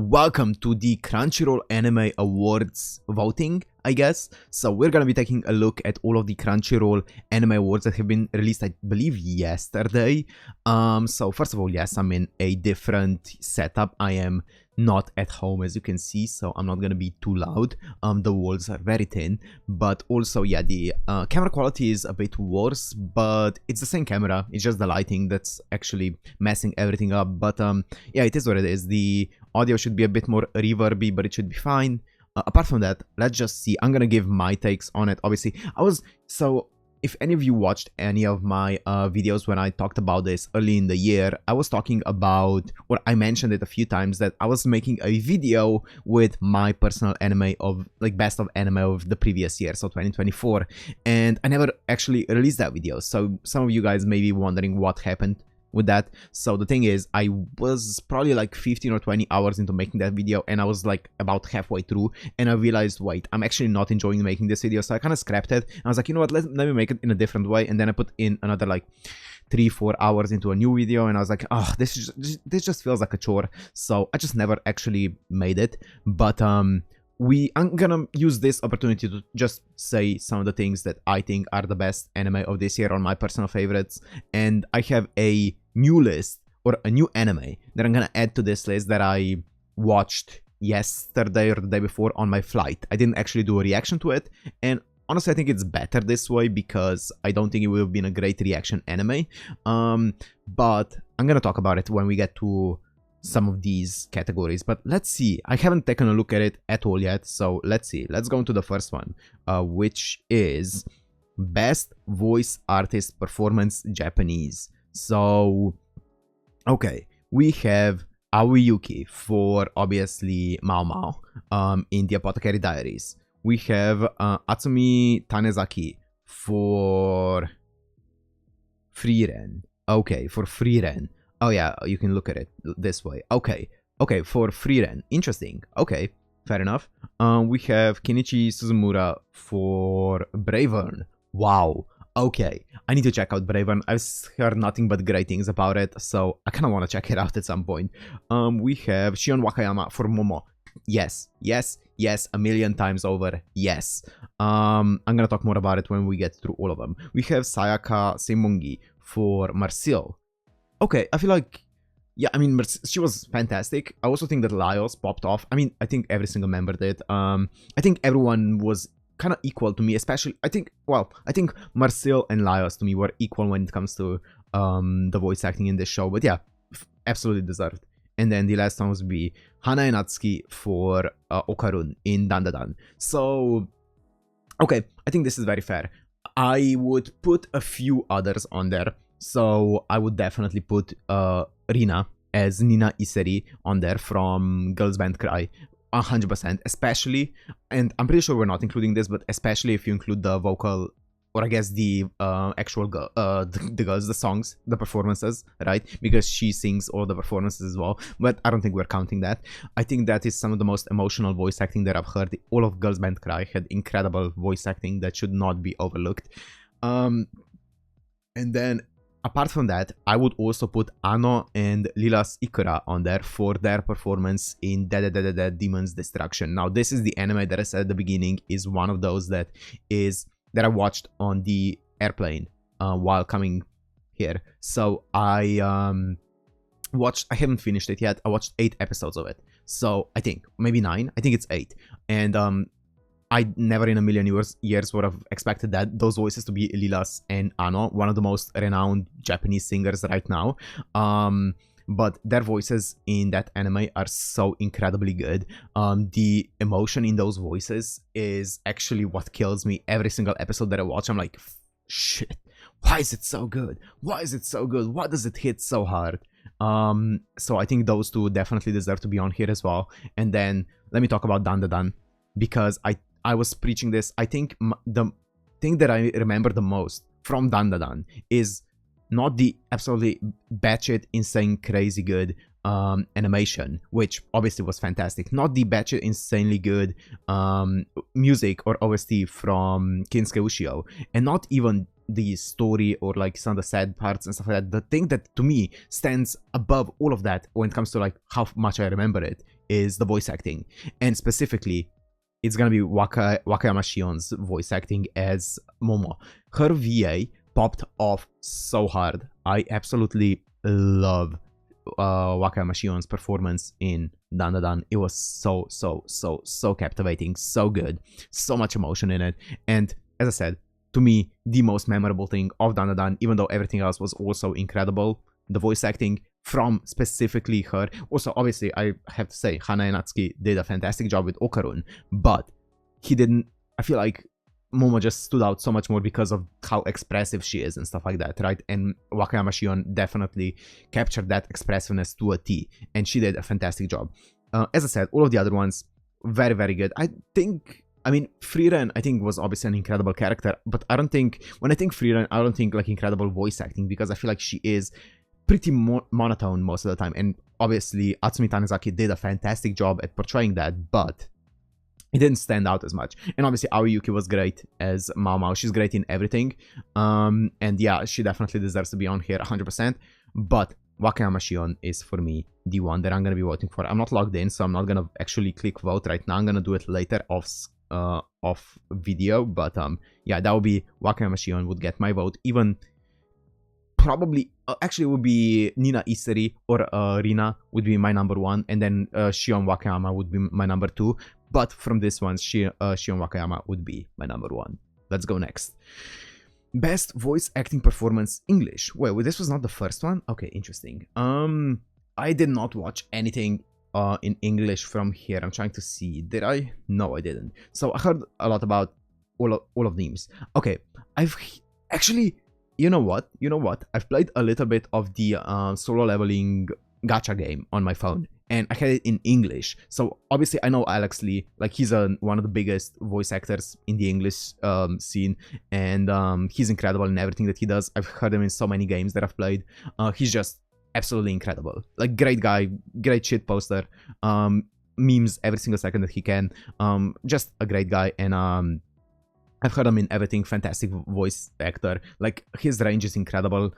welcome to the Crunchyroll Anime Awards voting, I guess. So we're gonna be taking a look at all of the Crunchyroll Anime Awards that have been released, I believe, yesterday. So first of all, yes, I'm in a different setup. I am not at home, as you can see, so I'm not gonna be too loud. The walls are very thin, but also, yeah, the camera quality is a bit worse, but it's the same camera. It's just the lighting that's actually messing everything up. But yeah, it is what it is. The audio should be a bit more reverby, but it should be fine. Apart from that, let's just see. I'm gonna give my takes on it. Obviously, if any of you watched any of my videos when I talked about this early in the year, I was talking about, or I mentioned it a few times, that I was making a video with my personal anime of, like, best of anime of the previous year, so 2024, and I never actually released that video. So some of you guys may be wondering what happened with that. So the thing is, I was probably like 15 or 20 hours into making that video, and I was like about halfway through, and I realized, wait, I'm actually not enjoying making this video, so I kind of scrapped it. And I was like, you know what, let me make it in a different way. And then I put in another like 3-4 hours into a new video, and I was like, oh, this just feels like a chore, so I just never actually made it. But I'm gonna use this opportunity to just say some of the things that I think are the best anime of this year, or my personal favorites. And I have a new list, or a new anime, that I'm gonna add to this list that I watched yesterday or the day before on my flight. I didn't actually do a reaction to it, and honestly, I think it's better this way, because I don't think it would have been a great reaction anime. But I'm gonna talk about it when we get to some of these categories. But let's see, I haven't taken a look at it at all yet, so let's see. Let's go into the first one, which is Best Voice Artist Performance Japanese. So okay, we have Aoi Yuki for, obviously, Mao Mao in the Apothecary Diaries. We have Atsumi Tanezaki for Frieren. Okay, for Frieren. Oh yeah, you can look at it this way. Okay, for Frieren. Interesting. Okay, fair enough. We have Kenichi Suzumura for Bravern. Wow. Okay, I need to check out Bravern. I've heard nothing but great things about it, so I kind of want to check it out at some point. We have Shion Wakayama for Momo. Yes, a million times over, yes. I'm gonna talk more about it when we get through all of them. We have Sayaka Seimongi for Marcel. Okay, I feel like, yeah, I mean, she was fantastic. I also think that Laios popped off. I mean, I think every single member did. I think everyone was kind of equal to me, especially, I think Marcel and Laios to me were equal when it comes to the voice acting in this show. But yeah, absolutely deserved. And then the last one would be Hanae Natsuki for Okarun in Dandadan. So, okay, I think this is very fair. I would put a few others on there. So I would definitely put Rina as Nina Iseri on there from Girls Band Cry, 100%, especially, and I'm pretty sure we're not including this, but especially if you include the vocal, or I guess the actual girl, the girls, the songs, the performances, right? Because she sings all the performances as well, but I don't think we're counting that. I think that is some of the most emotional voice acting that I've heard. All of Girls Band Cry had incredible voice acting that should not be overlooked. And then, apart from that, I would also put Ano and Lilas Ikura on there for their performance in Dead Demon's Destruction. Now, this is the anime that I said at the beginning is one of those that I watched on the airplane while coming here. So I haven't finished it yet. I watched 8 episodes of it. So I think maybe 9. I think it's 8. And I never in a million years would have expected those voices to be Lilas and Ano, one of the most renowned Japanese singers right now. But their voices in that anime are so incredibly good. The emotion in those voices is actually what kills me every single episode that I watch. I'm like, shit, why is it so good? Why is it so good? Why does it hit so hard? So I think those two definitely deserve to be on here as well. And then let me talk about Dandadan, because I was preaching this. I think the thing that I remember the most from Dandadan is not the absolutely batshit insane crazy good animation, which obviously was fantastic, not the batshit insanely good music or OST from Kinsuke Ushio, and not even the story or like some of the sad parts and stuff like that. The thing that to me stands above all of that when it comes to like how much I remember it is the voice acting, and specifically it's gonna be Wakayama Shion's voice acting as Momo. Her VA popped off so hard. I absolutely love Wakayama Shion's performance in Dandadan. It was so captivating, so good, so much emotion in it. And as I said, to me, the most memorable thing of Dandadan, even though everything else was also incredible, the voice acting from specifically her. Also, obviously, I have to say, Hanae Natsuki did a fantastic job with Okarun, but he didn't. I feel like Momo just stood out so much more because of how expressive she is and stuff like that, right? And Wakayama Shion definitely captured that expressiveness to a T, and she did a fantastic job. As I said, all of the other ones, very, very good. I mean, Frieren, I think, was obviously an incredible character, but I don't think, when I think Frieren, I don't think like incredible voice acting, because I feel like she is pretty monotone most of the time. And obviously, Atsumi Tanizaki did a fantastic job at portraying that, but it didn't stand out as much. And obviously, Aoi Yuki was great as Mao Mao. She's great in everything. And yeah, she definitely deserves to be on here 100%. But Wakayama Shion is, for me, the one that I'm going to be voting for. I'm not logged in, so I'm not going to actually click vote right now. I'm going to do it later off video. But yeah, that would be Wakayama Shion would get my vote. Even probably, actually, it would be Nina Iseri or Rina would be my number 1. And then Shion Wakayama would be my number 2. But from this one, Shion Wakayama would be my number 1. Let's go next. Best voice acting performance English. Well, this was not the first one. Okay, interesting. I did not watch anything in English from here. I'm trying to see. Did I? No, I didn't. So I heard a lot about all of these. Okay, I've actually, you know what? I've played a little bit of the solo leveling gacha game on my phone, and I had it in English. So obviously I know Alex Lee, like he's one of the biggest voice actors in the English scene, and he's incredible in everything that he does. I've heard him in so many games that I've played. He's just absolutely incredible. Like, great guy, great shit poster, memes every single second that he can. Just a great guy, and I've heard him in everything. Fantastic voice actor. Like, his range is incredible.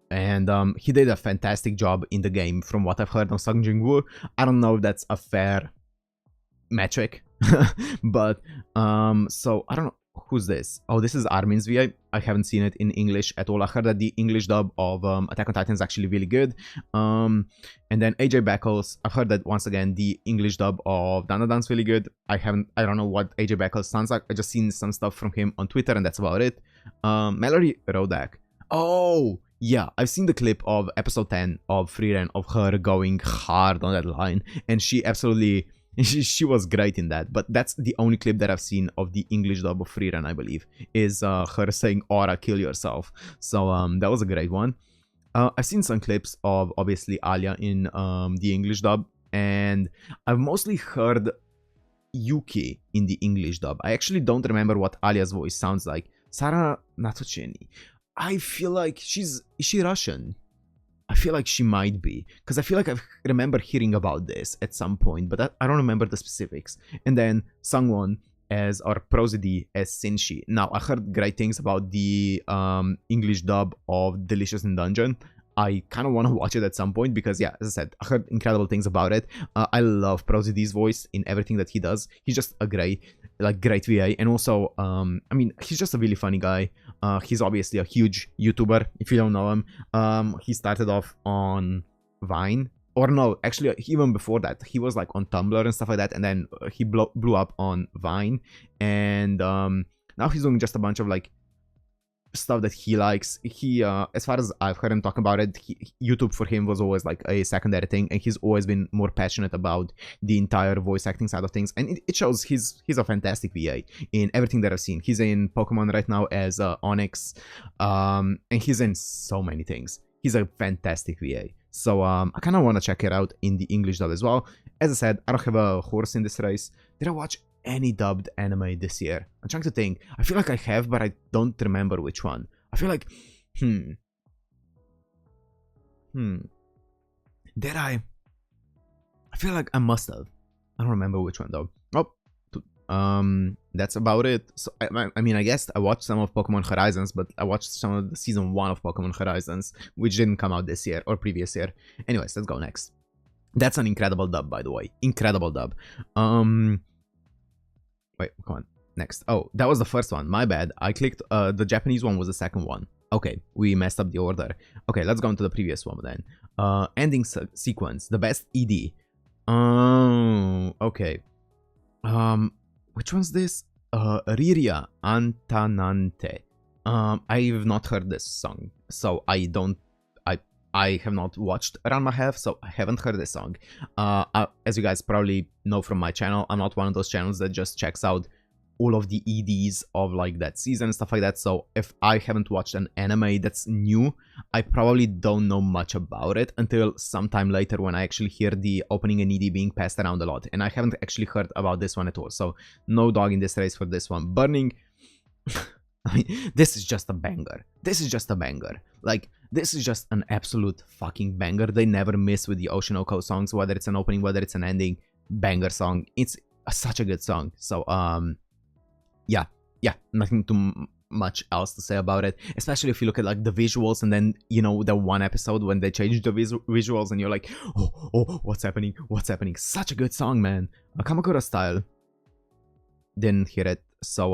And he did a fantastic job in the game from what I've heard on Sung Jin-woo. I don't know if that's a fair metric, but so I don't know. Who's this? Oh, this is Armin's VI. I haven't seen it in English at all. I heard that the English dub of Attack on Titan is actually really good. And then AJ Beckles, I've heard that once again the English dub of Dandadan's really good. I don't know what AJ Beckles sounds like. I just seen some stuff from him on Twitter, and that's about it. Mallory Rodak. Oh, yeah, I've seen the clip of episode 10 of Frieren, of her going hard on that line, and she absolutely, she was great in that. But that's the only clip that I've seen of the English dub of Frieren, I believe, is her saying, "Aura, kill yourself." So that was a great one. I've seen some clips of, obviously, Alia in the English dub, and I've mostly heard Yuki in the English dub. I actually don't remember what Alia's voice sounds like. Sara Natsucheni. I feel like is she Russian? I feel like she might be, because I feel like I remember hearing about this at some point, but I don't remember the specifics. And then Sangwon as, or Prosody as Sinshi. Now, I heard great things about the English dub of Delicious in Dungeon. I kind of want to watch it at some point because, yeah, as I said, I heard incredible things about it. I love Prosody's voice in everything that he does. He's just a great VA, and also, I mean, he's just a really funny guy. He's obviously a huge YouTuber, if you don't know him. He started off on Vine, or no, actually, even before that, he was like on Tumblr and stuff like that, and then he blew up on Vine, and now he's doing just a bunch of like stuff that he likes. He as far as I've heard him talk about it, YouTube for him was always like a secondary thing, and he's always been more passionate about the entire voice acting side of things, and it shows. He's a fantastic VA in everything that I've seen. He's in Pokemon right now as Onyx, and he's in so many things. He's a fantastic VA, so I kind of want to check it out in the English dub as well. As I said, I don't have a horse in this race. Did I watch any dubbed anime this year? I'm trying to think. I feel like I have, but I don't remember which one. I feel like, did I feel like I must have. I don't remember which one though. That's about it. So I mean, I guess I watched some of Pokemon Horizons, but I watched some of the season 1 of Pokemon Horizons, which didn't come out this year or previous year. Anyways, let's go next. That's an incredible dub, by the way. Incredible dub. Wait, come on. Next. Oh, that was the first one. My bad. I clicked, the Japanese one was the second one. Okay, we messed up the order. Okay, let's go into the previous one then. Ending sequence. The best ED. Oh, okay. Which one's this? Riria Antanante. I've not heard this song, so I have not watched Ranma Half, so I haven't heard this song. As you guys probably know from my channel, I'm not one of those channels that just checks out all of the EDs of like that season and stuff like that. So if I haven't watched an anime that's new, I probably don't know much about it until sometime later when I actually hear the opening and ED being passed around a lot. And I haven't actually heard about this one at all. So no dog in this race for this one. Burning. I mean, this is just a banger. This is just a banger. Like, this is just an absolute fucking banger. They never miss with the Oshi No Ko songs, whether it's an opening, whether it's an ending. Banger song. It's such a good song. So, yeah, nothing too much else to say about it. Especially if you look at like the visuals and then, you know, the one episode when they changed the visuals and you're like, oh, what's happening? What's happening? Such a good song, man. Kamakura style. Didn't hear it. So,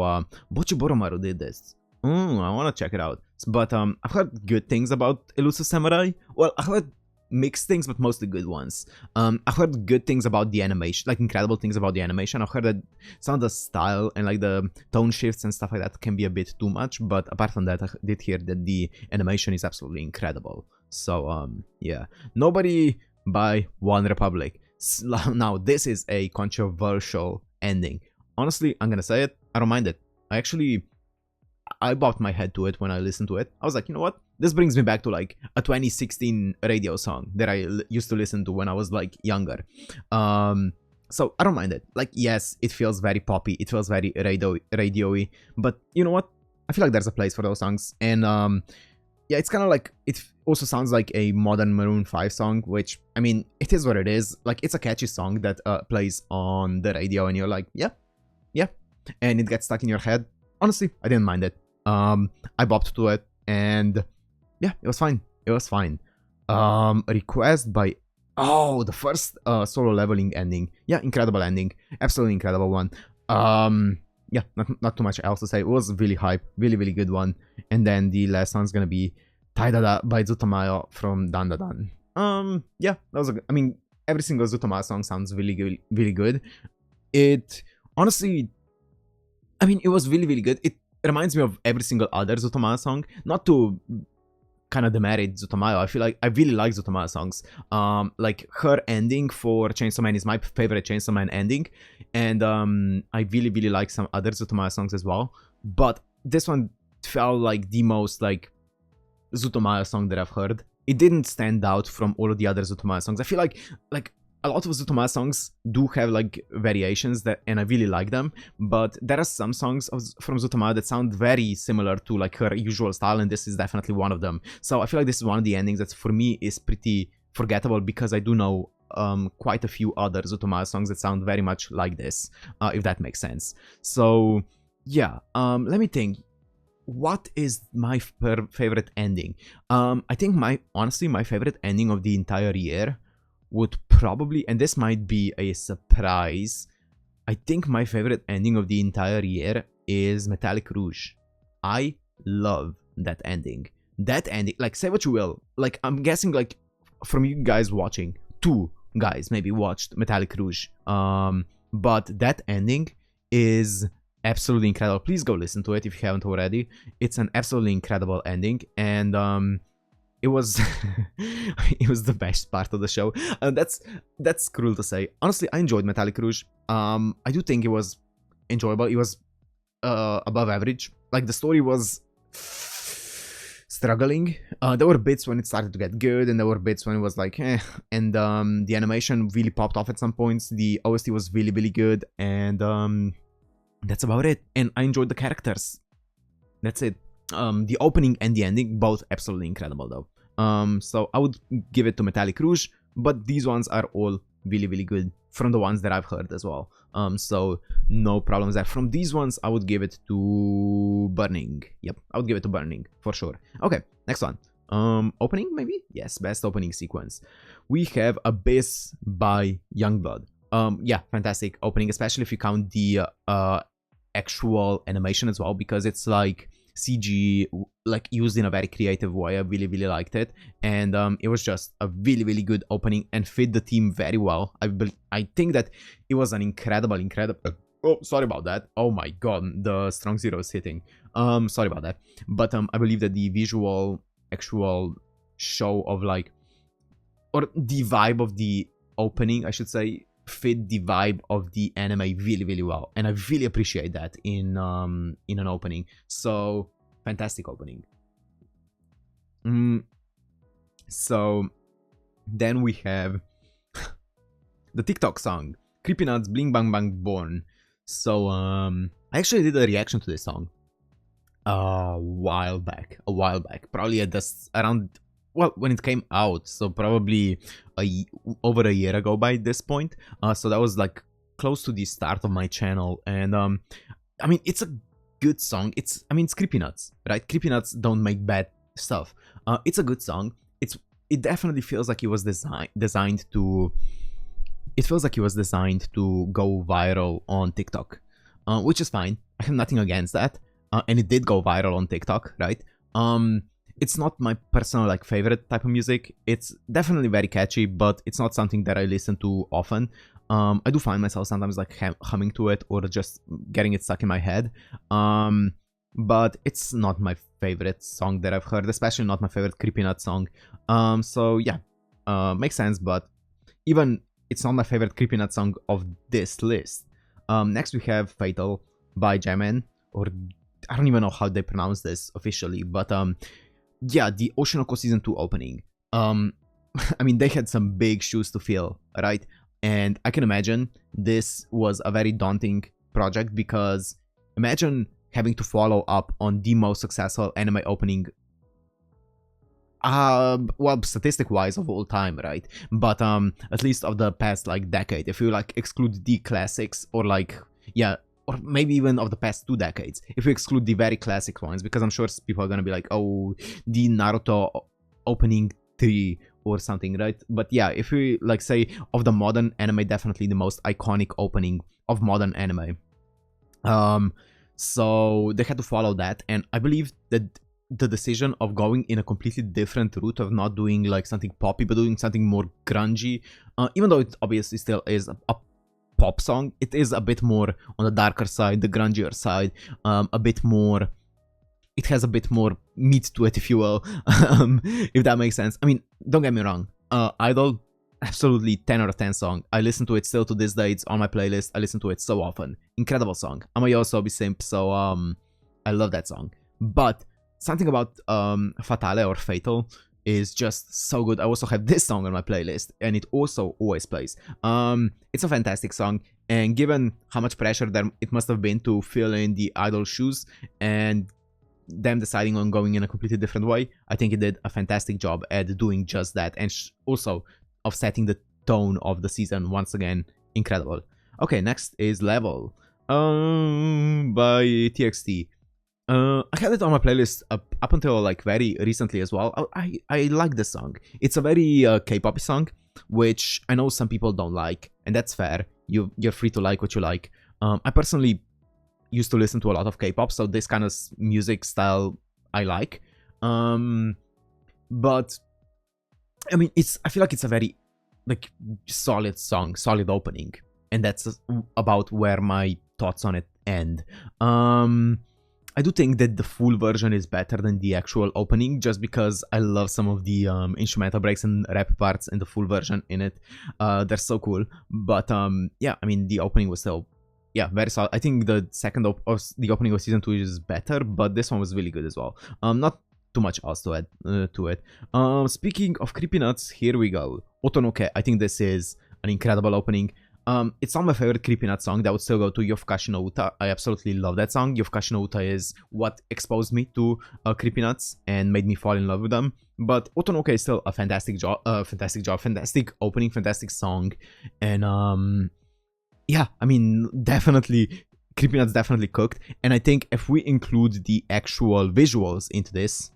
Bochi Boromaru did this. I want to check it out. But, I've heard good things about Elusive Samurai. Well, I heard mixed things, but mostly good ones. I've heard good things about the animation, like incredible things about the animation. I've heard that some of the style and like the tone shifts and stuff like that can be a bit too much. But apart from that, I did hear that the animation is absolutely incredible. So, yeah. Nobody by One Republic. Now, this is a controversial ending. Honestly, I'm gonna say it, I don't mind it. I bobbed my head to it when I listened to it. I was like, you know what? This brings me back to like a 2016 radio song that I used to listen to when I was like younger. So I don't mind it. Like, yes, it feels very poppy. It feels very radio-y. But you know what? I feel like there's a place for those songs. And yeah, it's kind of like, it also sounds like a modern Maroon 5 song, which, I mean, it is what it is. Like, it's a catchy song that plays on the radio and you're like, yeah. And it gets stuck in your head. Honestly, I didn't mind it. I bopped to it and yeah, it was fine. It was fine. Request by, oh, the first solo leveling ending. Yeah, incredible ending. Absolutely incredible one. Yeah, not too much else to say. It was really hype. Really good one. And then the last one's gonna be Taidada by Zutomayo from Dandadan. Yeah, that was I mean, every single Zutomayo song sounds really good. It honestly, I mean, it was really good. It reminds me of every single other Zutomayo song. Not to kind of demerit Zutomayo. I feel like I really like Zutomayo songs. Like her ending for Chainsaw Man is my favorite Chainsaw Man ending, and I really like some other Zutomayo songs as well. But this one felt like the most like Zutomayo song that I've heard. It didn't stand out from all of the other Zutomayo songs. I feel like a lot of Zutomayo songs do have like variations that, and I really like them, but there are some songs from Zutomayo that sound very similar to like her usual style, and this is definitely one of them. So I feel like this is one of the endings that for me is pretty forgettable because I do know quite a few other Zutomayo songs that sound very much like this, if that makes sense. So yeah, let me think. What is my favorite ending? I think honestly my favorite ending of the entire year would probably, and this might be a surprise, I think my favorite ending of the entire year is Metallic Rouge. I love that ending. That ending, like, say what you will, like, I'm guessing, like, from you guys watching, 2 guys maybe watched Metallic Rouge, but that ending is absolutely incredible. Please go listen to it if you haven't already. It's an absolutely incredible ending, and it was it was the best part of the show. That's cruel to say. Honestly, I enjoyed Metallic Rouge. I do think it was enjoyable. It was above average. Like, the story was struggling. There were bits when it started to get good, and there were bits when it was like, eh. And the animation really popped off at some points. The OST was really good, and that's about it. And I enjoyed the characters. That's it. The opening and the ending, both absolutely incredible though. So I would give it to Metallic Rouge, but these ones are all really good from the ones that I've heard as well. So no problems there. From these ones, I would give it to Burning. Yep, I would give it to Burning for sure. Okay, next one. opening, maybe? Yes, best opening sequence. We have Abyss by Youngblood. Yeah, fantastic opening, especially if you count the actual animation as well, because it's like CG, like used in a very creative way. I really, really liked it, and it was just a really, really good opening and fit the theme very well. I think that it was an incredible. Oh, sorry about that. Oh my god, the strong zero is hitting. Sorry about that, but I believe that the visual actual show of like, or the vibe of the opening, I should say, fit the vibe of the anime really, really well, and I really appreciate that in an opening. So fantastic opening. So then we have the TikTok song Creepy Nuts Bling Bang Bang Born. So I actually did a reaction to this song a while back, probably at this around, well, when it came out, so probably over a year ago by this point. So that was like close to the start of my channel, and I mean, it's a good song. It's Creepy Nuts, right? Creepy Nuts don't make bad stuff. It's a good song. It definitely feels like it was designed to. It feels like it was designed to go viral on TikTok, which is fine. I have nothing against that. And it did go viral on TikTok, right? It's not my personal like favorite type of music. It's definitely very catchy, but it's not something that I listen to often. I do find myself sometimes like humming to it or just getting it stuck in my head. But it's not my favorite song that I've heard, especially not my favorite Creepy Nut song. So yeah, makes sense, but even it's not my favorite Creepy Nut song of this list. Next we have Fatal by Jamin, or I don't even know how they pronounce this officially, but yeah, the Oshi No Ko season 2 opening. I mean, they had some big shoes to fill, right? And I can imagine this was a very daunting project, because imagine having to follow up on the most successful anime opening, well, statistic-wise of all time, right? But at least of the past like decade, if you like exclude the classics, or like, yeah, or maybe even of the past 2 decades, if you exclude the very classic ones, because I'm sure people are gonna be like, oh, the Naruto opening 3 or something, right? But yeah, if we like say of the modern anime, definitely the most iconic opening of modern anime. So they had to follow that, and I believe that the decision of going in a completely different route, of not doing like something poppy but doing something more grungy, even though it obviously still is a pop song, it is a bit more on the darker side, the grungier side, a bit more, it has a bit more meat to it, if you will, if that makes sense. I mean, don't get me wrong, Idol, absolutely 10 out of 10 song. I listen to it still to this day. It's on my playlist. I listen to it so often. Incredible song. I'm a Yoasobi simp, so I love that song. But something about Fatale or Fatal is just so good. I also have this song on my playlist, and it also always plays. It's a fantastic song, and given how much pressure there it must have been to fill in the Idol shoes, and them deciding on going in a completely different way, I think it did a fantastic job at doing just that, and also of setting the tone of the season once again. Incredible. Okay, next is Level by TXT. I had it on my playlist up until like very recently as well. I like this song. It's a very K-pop song, which I know some people don't like, and that's fair. You're free to like what you like. I personally used to listen to a lot of K-pop, so this kind of music style I like. But I mean, I feel like it's a very like solid song, solid opening, and that's about where my thoughts on it end. I do think that the full version is better than the actual opening, just because I love some of the instrumental breaks and rap parts in the full version in it. They're so cool. But yeah, I mean, the opening was still, yeah, very solid. I think the the opening of season 2 is better, but this one was really good as well. Not too much else to add to it. Speaking of Creepy Nuts, here we go. Oto no Ke. I think this is an incredible opening. It's not my favorite Creepy Nut song. That would still go to Yofukashi no Uta. I absolutely love that song. Yofukashi no Uta is what exposed me to Creepy Nuts and made me fall in love with them. But Oto no Ke is still a fantastic opening, fantastic song. And yeah, I mean, definitely, Creepy Nuts definitely cooked. And I think if we include the actual visuals into this,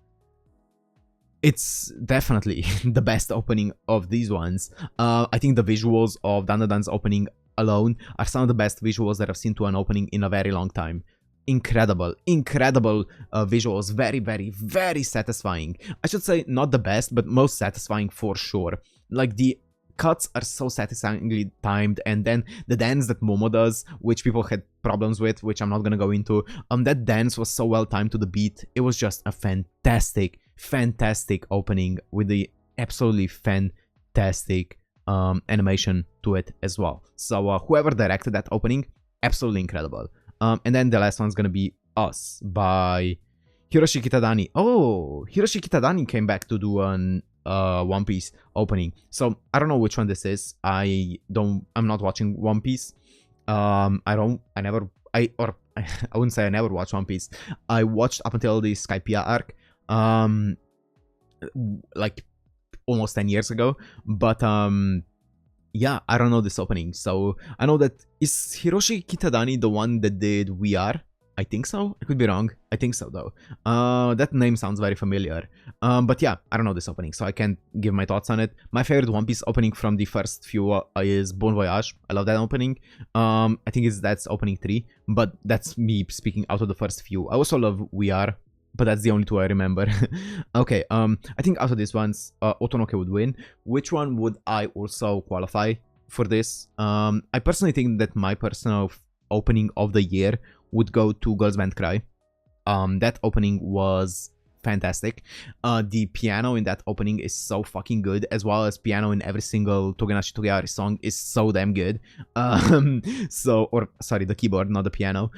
It's definitely the best opening of these ones. I think the visuals of Dandadan's opening alone are some of the best visuals that I've seen to an opening in a very long time. Incredible, incredible visuals. Very, very, very satisfying. I should say not the best, but most satisfying for sure. Like the cuts are so satisfyingly timed, and then the dance that Momo does, which people had problems with, which I'm not gonna go into, that dance was so well timed to the beat. It was just a fantastic opening with the absolutely fantastic animation to it as well. So whoever directed that opening, absolutely incredible. And then the last one's gonna be Us by Hiroshi Kitadani. Oh, Hiroshi Kitadani came back to do an One Piece opening. So I don't know which one this is. I'm not watching One Piece. I wouldn't say I never watched One Piece. I watched up until the Skypiea arc, like almost 10 years ago. But yeah, I don't know this opening. So I know that is Hiroshi Kitadani the one that did We Are? I think so. I could be wrong. I think so though. That name sounds very familiar. But yeah, I don't know this opening, so I can't give my thoughts on it. My favorite One Piece opening from the first few is Bon Voyage. I love that opening. I think that's opening 3, but that's me speaking out of the first few. I also love We Are, but that's the only two I remember. Okay, I think out of these ones, Oto no Ko would win. Which one would I also qualify for this? I personally think that my personal opening of the year would go to Girls Band Cry. That opening was fantastic. The piano in that opening is so fucking good, as well as piano in every single Togenashi Togeari song is so damn good. Sorry, the keyboard, not the piano.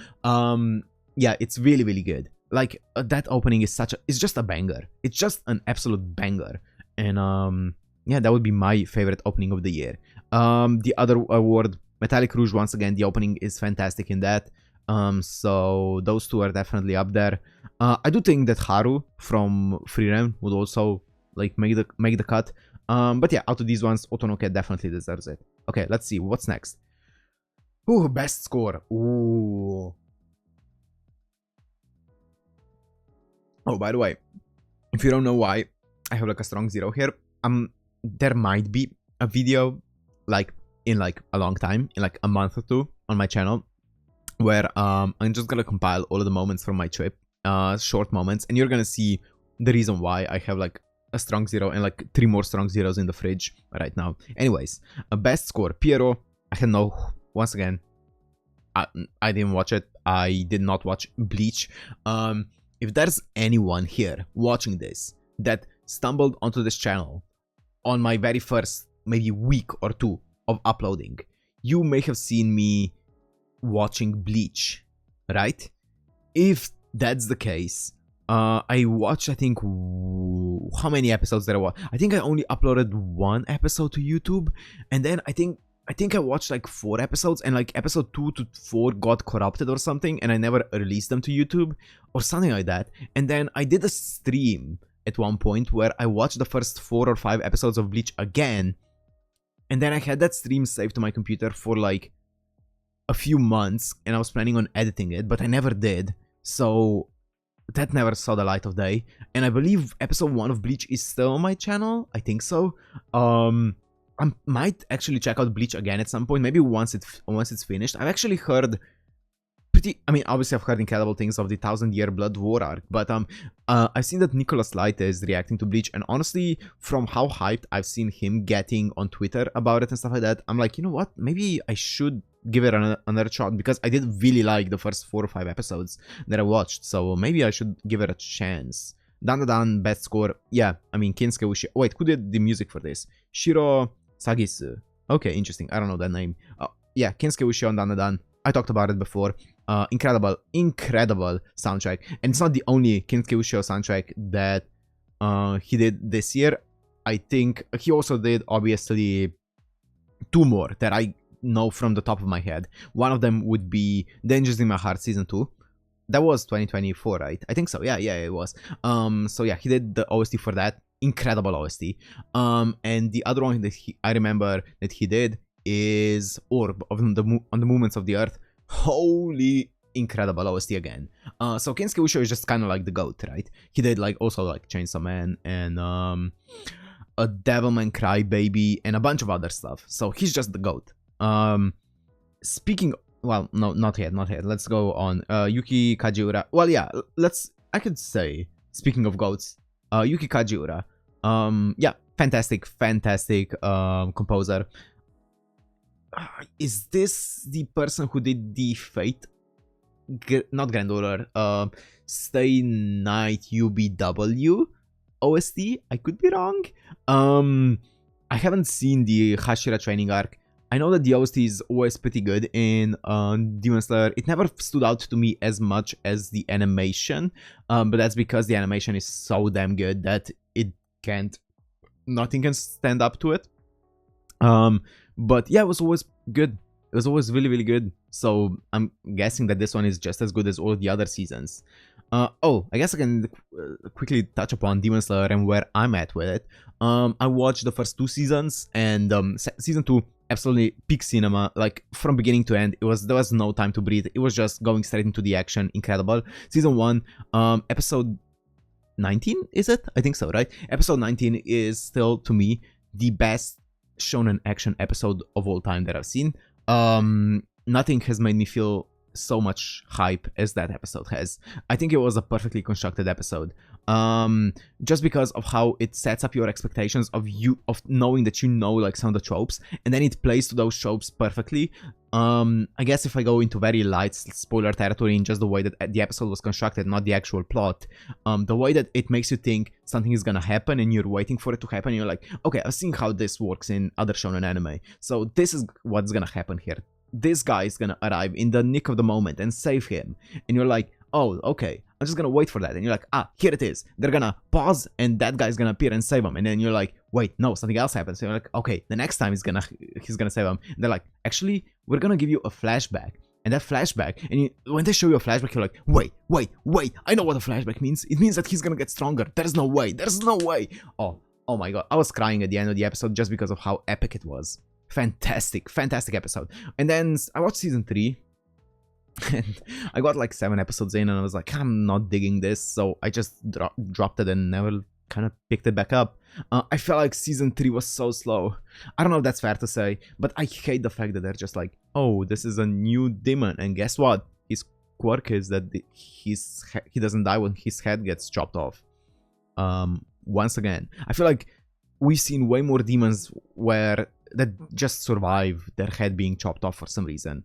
Yeah, it's really, really good. Like, that opening is it's just a banger. It's just an absolute banger. And, yeah, that would be my favorite opening of the year. The other award, Metallic Rouge, once again, the opening is fantastic in that. So those two are definitely up there. I do think that Haru from Freerem would also, like, make the cut. But yeah, out of these ones, Oto no Ko definitely deserves it. Okay, let's see. What's next? Ooh, best score. Ooh. Oh, by the way, if you don't know why I have like a strong 0 here, there might be a video like in like a long time, in like a month or 2 on my channel, where I'm just gonna compile all of the moments from my trip, short moments, and you're gonna see the reason why I have like a strong 0 and like 3 more strong 0s in the fridge right now. Anyways, a best score, Piero. I had no, once again, I didn't watch it. I did not watch Bleach. If there's anyone here watching this that stumbled onto this channel on my very first maybe week or 2 of uploading, you may have seen me watching Bleach, right? If that's the case, I watched, I think, how many episodes did I watch? I think I only uploaded 1 episode to YouTube, and then I think I watched like 4 episodes, and like episode 2 to 4 got corrupted or something, and I never released them to YouTube or something like that. And then I did a stream at one point where I watched the first 4 or 5 episodes of Bleach again, and then I had that stream saved to my computer for like a few months, and I was planning on editing it, but I never did, so that never saw the light of day. And I believe episode 1 of Bleach is still on my channel. I think so. I might actually check out Bleach again at some point, maybe once it's finished. I've actually heard obviously I've heard incredible things of the 1000-Year Blood War arc, but I've seen that Nicholas Light is reacting to Bleach, and honestly, from how hyped I've seen him getting on Twitter about it and stuff like that, I'm like, you know what, maybe I should give it another shot, because I did really like the first 4 or 5 episodes that I watched, so maybe I should give it a chance. Dandadan, best score, yeah, I mean, Kinsuke Ushi. Wait, who did the music for this? Shiro Sagisu. Okay, interesting, I don't know that name. Yeah, Kinsuke Ushi on Dandadan. I talked about it before. Incredible soundtrack. And it's not the only Kinsuke Ushio soundtrack that he did this year. I think he also did, obviously, 2 more that I know from the top of my head. One of them would be Dangers in My Heart Season 2. That was 2024, right? I think so. Yeah, it was. So yeah, he did the OST for that. Incredible OST. And the other one that I remember that he did is Orb on the Movements of the Earth. Holy incredible OST again. So Kensuke Usho is just kind of like the GOAT, right? He did like also like Chainsaw Man and a Devilman Crybaby and a bunch of other stuff. So he's just the GOAT. Speaking, well, no, not yet. Let's go on. Yuki Kajiura. Well, yeah, I could say, speaking of GOATs, Yuki Kajiura. Yeah, fantastic composer. Is this the person who did the Fate? Not Grand Order. Stay Night UBW OST? I could be wrong. I haven't seen the Hashira training arc. I know that the OST is always pretty good in Demon Slayer. It never stood out to me as much as the animation, but that's because the animation is so damn good that nothing can stand up to it. But yeah, it was always good. It was always really, really good. So I'm guessing that this one is just as good as all the other seasons. Oh, I guess I can quickly touch upon Demon Slayer and where I'm at with it. I watched the first 2 seasons, and season 2 absolutely peak cinema. Like from beginning to end, there was no time to breathe. It was just going straight into the action. Incredible. Season 1, episode 19, is it? I think so, right? Episode 19 is still, to me, the best shonen action episode of all time that I've seen. Nothing has made me feel so much hype as that episode has. I think it was a perfectly constructed episode. Just because of how it sets up your expectations of knowing that you know like some of the tropes, and then it plays to those tropes perfectly. I guess if I go into very light spoiler territory in just the way that the episode was constructed, not the actual plot, the way that it makes you think something is gonna happen and you're waiting for it to happen, you're like, okay, I've seen how this works in other shonen anime, so this is what's gonna happen here. This guy is gonna arrive in the nick of the moment and save him, and you're like, oh, okay, I'm just gonna wait for that. And you're like, ah, here it is. They're gonna pause and that guy's gonna appear and save him. And then you're like, wait, no, something else happens. So you're like, okay, the next time he's gonna save him. And they're like, actually, we're gonna give you a flashback. And that flashback, and when they show you a flashback, you're like, wait, I know what a flashback means. It means that he's gonna get stronger. There's no way. Oh my god, I was crying at the end of the episode just because of how epic it was. Fantastic episode. And then I watched season 3. And I got like 7 episodes in, and I was like, I'm not digging this, so I just dropped it and never kind of picked it back up. I felt like season 3 was so slow. I don't know if that's fair to say, but I hate the fact that they're just like, oh, this is a new demon, and guess what? His quirk is that he doesn't die when his head gets chopped off. Once again, I feel like we've seen way more demons that just survive their head being chopped off for some reason.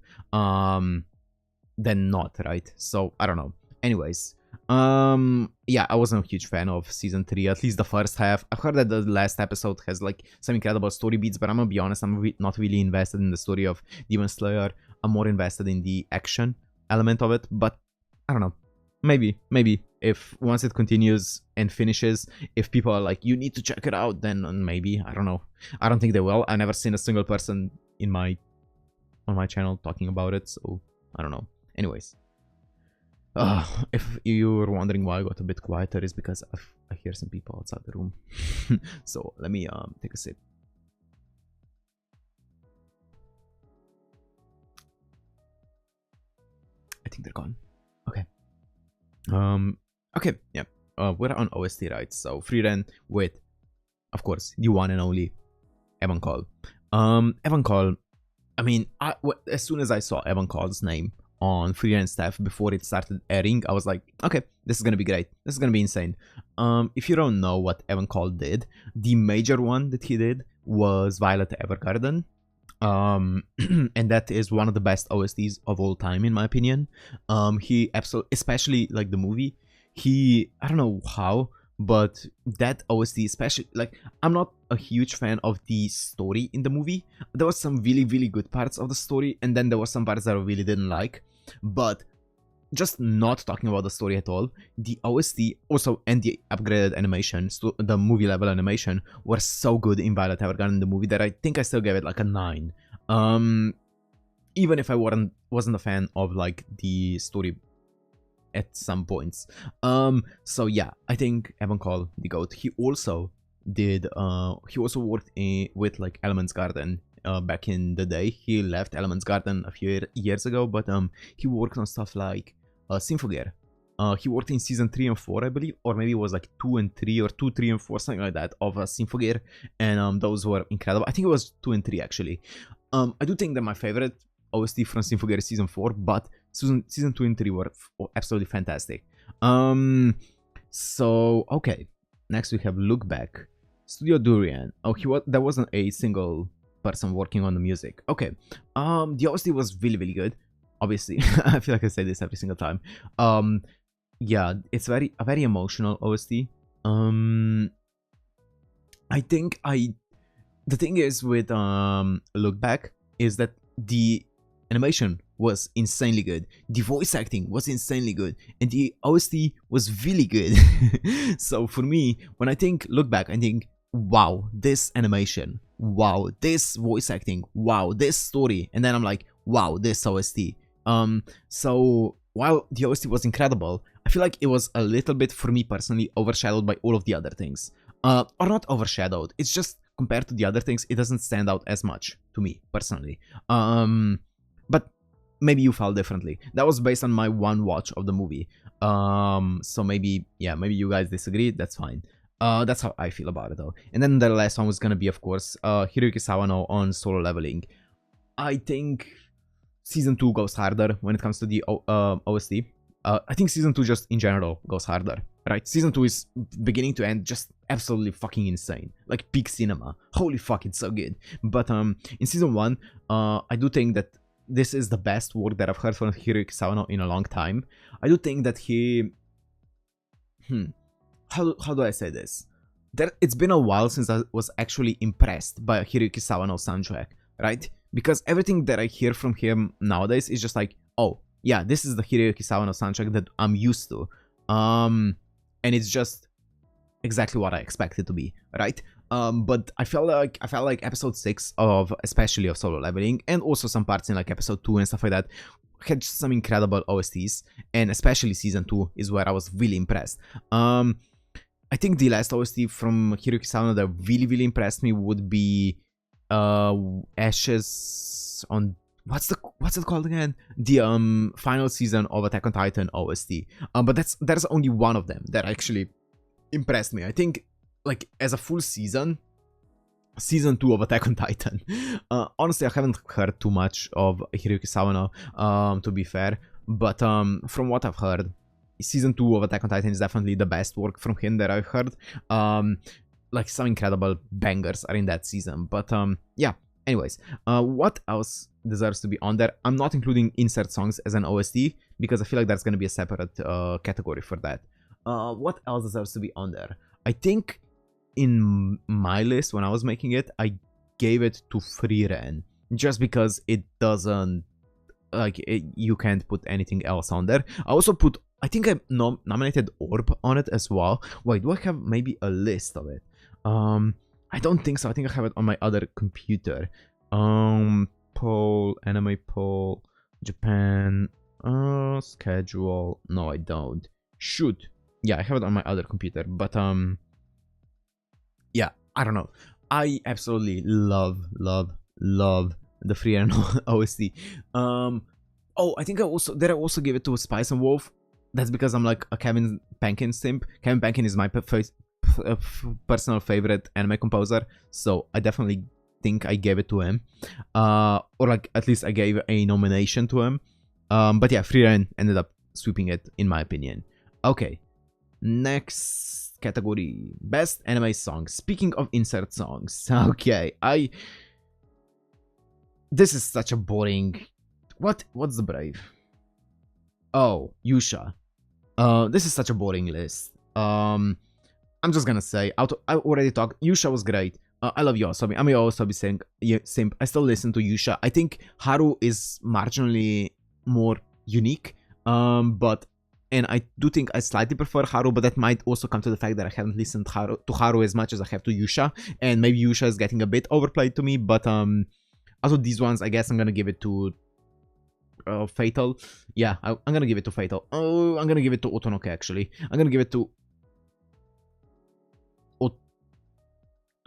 Than not, right? So I don't know. Anyways, yeah, I wasn't a huge fan of season 3, at least the first half. I've heard that the last episode has like some incredible story beats, but I'm gonna be honest, I'm not really invested in the story of Demon Slayer. I'm more invested in the action element of it, but I don't know. Maybe if once it continues and finishes, if people are like, you need to check it out, then maybe. I don't know. I don't think they will. I've never seen a single person on my channel talking about it, so I don't know. Anyways, if you're wondering why I got a bit quieter, is because I hear some people outside the room. So let me take a sip. I think they're gone. Okay. Okay, yeah. We're on OST, right? So Frieren with, of course, the one and only Evan Call. Evan Call. I mean, as soon as I saw Evan Call's name on Frieren stuff before it started airing, I was like, okay, this is gonna be great. This is gonna be insane. If you don't know what Evan Call did, the major one that he did was Violet Evergarden. And that is one of the best OSTs of all time, in my opinion. He absolutely, especially like the movie, I don't know how, but that OST, especially, like, I'm not a huge fan of the story in the movie. There was some really, really good parts of the story, and then there were some parts that I really didn't like. But just not talking about the story at all, the OST also and the upgraded animation, so the movie level animation, were so good in Violet Evergarden, the movie, that I think I still gave it like a 9. Even if I wasn't a fan of like the story at some points. So yeah, I think Evan Call, the GOAT. He also worked with like Elements Garden back in the day. He left Elements Garden a few years ago, but he worked on stuff like Symphogear. He worked in season 3 and 4, I believe, or maybe it was like 2 and 3 or 2, 3 and 4, something like that, of Symphogear, and those were incredible. I think it was 2 and 3 actually. I do think that my favorite OST from Symphogear is season 4, but season 2 and 3 were absolutely fantastic. So okay, next we have Look Back, Studio Durian. Oh, there wasn't a single person working on the music. Okay, the OST was really good. Obviously, I feel like I say this every single time. Yeah, it's a very emotional OST. I think the thing is with Look Back is that the animation was insanely good, the voice acting was insanely good, and the OST was really good. So for me, when I think Look Back, I think, wow, this animation, wow, this voice acting, wow, this story, and then I'm like, wow, this OST. So while the OST was incredible, I feel like it was a little bit, for me personally, overshadowed by all of the other things. Or not overshadowed, it's just compared to the other things, it doesn't stand out as much to me personally. But maybe you felt differently. That was based on my one watch of the movie. So maybe, yeah, maybe you guys disagree, that's fine. That's how I feel about it though. And then the last one was gonna be, of course, Hiroyuki Sawano on Solo Leveling. I think season 2 goes harder when it comes to the OST. I think season 2 just in general goes harder, right? Season 2 is beginning to end just absolutely fucking insane. Like peak cinema. Holy fuck, it's so good. But in season 1, I do think that this is the best work that I've heard from Hiroyuki Sawano in a long time. I do think that he... How do I say this? It's been a while since I was actually impressed by Hiroyuki Sawano soundtrack, right? Because everything that I hear from him nowadays is just like, oh, yeah, this is the Hiroyuki Sawano soundtrack that I'm used to. And it's just exactly what I expected to be, right? But I felt like episode 6 of, especially of Solo Leveling, and also some parts in like episode 2 and stuff like that, had some incredible OSTs, and especially season 2 is where I was really impressed. I think the last OST from Hiroyuki Sawano that really impressed me would be Ashes on... what's it called again? The final season of Attack on Titan OST. But there's only one of them that actually impressed me. I think, like, as a full season 2 of Attack on Titan. Honestly, I haven't heard too much of Hiroyuki Sawano, to be fair. But from what I've heard, season 2 of Attack on Titan is definitely the best work from him that I've heard. Like, some incredible bangers are in that season. But yeah, anyways, what else deserves to be on there? I'm not including insert songs as an OST because I feel like that's going to be a separate category for that. What else deserves to be on there? I think in my list, when I was making it, I gave it to Free Ren just because it doesn't, like, you can't put anything else on there. I also put, I think I nominated Orb on it as well. Wait, do I have maybe a list of it? I don't think so. I think I have it on my other computer. Poll, anime poll, Japan, schedule. No, I don't. Shoot. Yeah, I have it on my other computer, but yeah, I don't know. I absolutely love the Free Ren OST. Oh, I think I also gave it to Spice and Wolf. That's because I'm like a Kevin Penkin simp. Kevin Penkin is my personal favorite anime composer, so I definitely think I gave it to him. Or like at least I gave a nomination to him. But yeah, Free Ren ended up sweeping it in my opinion. Okay, next category, best anime song. Speaking of insert songs, okay, this is such a boring... What's the Brave? Oh, Yusha. This is such a boring list. I'm just gonna say, I already talked. Yusha was great. I love Yoasobi. I'm a Yoasobi simp. I still listen to Yusha. I think Haru is marginally more unique. And I do think I slightly prefer Haru, but that might also come to the fact that I haven't listened to Haru as much as I have to Yusha. And maybe Yusha is getting a bit overplayed to me, but also these ones, I guess I'm gonna give it to Fatal. Yeah, I'm gonna give it to Fatal. Oh, I'm gonna give it to Otonoke actually. I'm gonna give it to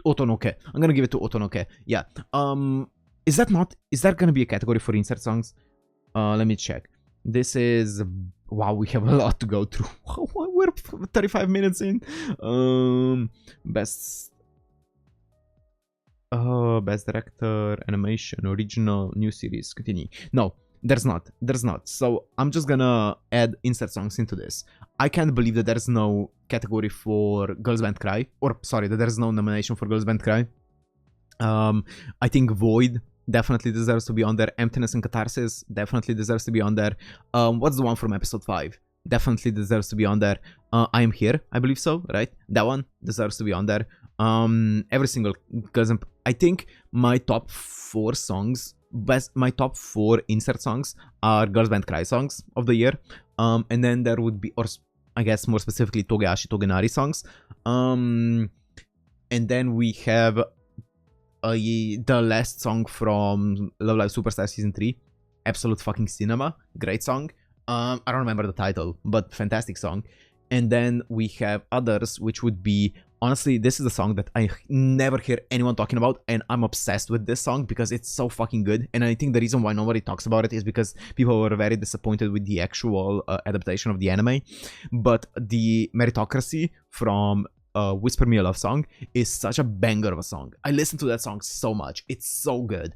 Otonoke. I'm gonna give it to Otonoke. Yeah. Is that not? Is that gonna be a category for insert songs? Let me check. This is wow. We have a lot to go through. We're 35 minutes in. Best. Best director, animation, original, new series. Continue. No, there's not. There's not. So I'm just gonna add insert songs into this. I can't believe that there's no category for Girls Band Cry, or sorry, that there's no nomination for Girls Band Cry. I think Void definitely deserves to be on there. Emptiness and Catharsis definitely deserves to be on there. What's the one from episode 5? Definitely deserves to be on there. I Am Here, I believe so, right? That one deserves to be on there. Every single Girls and I think my top 4 songs, my top 4 insert songs are Girls Band Cry songs of the year. And then there would be, or I guess more specifically, Togeashi Togenari songs. And then we have the last song from Love Live Superstar Season 3, Absolute Fucking Cinema, great song. I don't remember the title, but fantastic song. And then we have others, which would be, honestly, this is a song that I never hear anyone talking about, and I'm obsessed with this song because it's so fucking good. And I think the reason why nobody talks about it is because people were very disappointed with the actual adaptation of the anime. But the Meritocracy from Whisper Me a Love Song is such a banger of a song. I listen to that song so much. It's so good.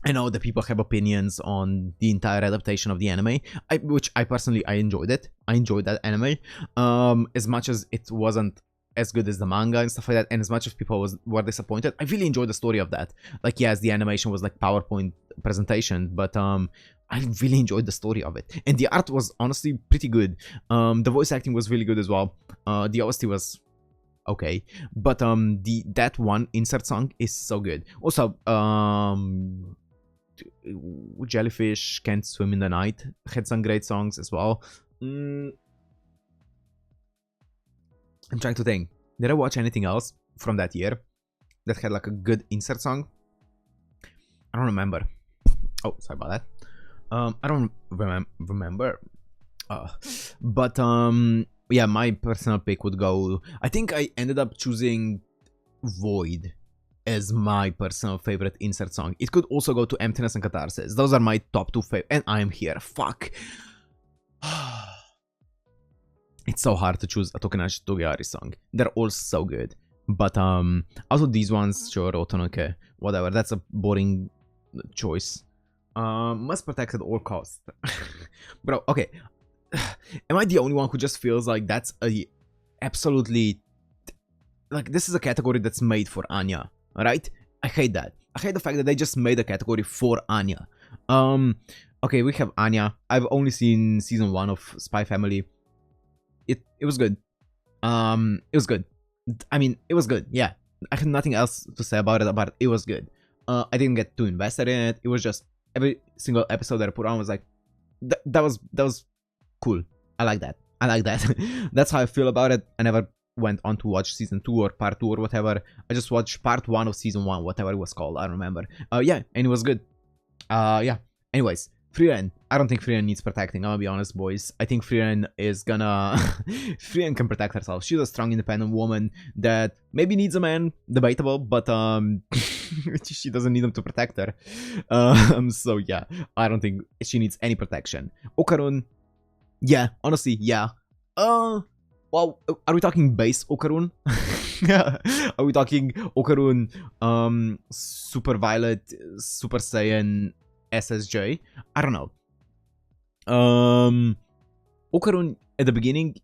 I know that people have opinions on the entire adaptation of the anime, which I personally, I enjoyed it. I enjoyed that anime. As much as it wasn't as good as the manga and stuff like that, and as much as people were disappointed, I really enjoyed the story of that. Like, yes, the animation was like PowerPoint presentation, but I really enjoyed the story of it. And the art was honestly pretty good. The voice acting was really good as well. The OST was okay, but that one insert song is so good. Also, Jellyfish Can't Swim in the Night had some great songs as well. I'm trying to think, did I watch anything else from that year that had like a good insert song? I don't remember. Oh, sorry about that. I don't remember. But yeah, my personal pick would go, I think I ended up choosing Void as my personal favorite insert song. It could also go to Emptiness and Catharsis. Those are my top 2 favorite. And I Am Here. Fuck. It's so hard to choose a Tokenashi Togeari song. They're all so good. But also these ones, sure, Otonoke, whatever. That's a boring choice. Must protect at all costs. Bro, okay. Am I the only one who just feels like that's a absolutely, like, this is a category that's made for Anya, right? I hate that. I hate the fact that they just made a category for Anya. Okay, we have Anya. I've only seen season 1 of Spy Family. It was good. It was good. I mean, it was good. Yeah, I had nothing else to say about it. But it was good. I didn't get too invested in it. It was just every single episode that I put on was like, that was cool. I like that. I like that. That's how I feel about it. I never went on to watch season 2 or part 2 or whatever. I just watched part 1 of season 1, whatever it was called. I don't remember. Yeah, and it was good. Yeah. Anyways, Frieren. I don't think Frieren needs protecting. I'm gonna be honest, boys. I think Frieren is gonna... Frieren can protect herself. She's a strong, independent woman that maybe needs a man. Debatable, but she doesn't need him to protect her. So yeah, I don't think she needs any protection. Okarun. Yeah, honestly, yeah. Well, are we talking base Okarun? Are we talking Okarun, Super Violet, Super Saiyan, SSJ? I don't know. Okarun, at the beginning,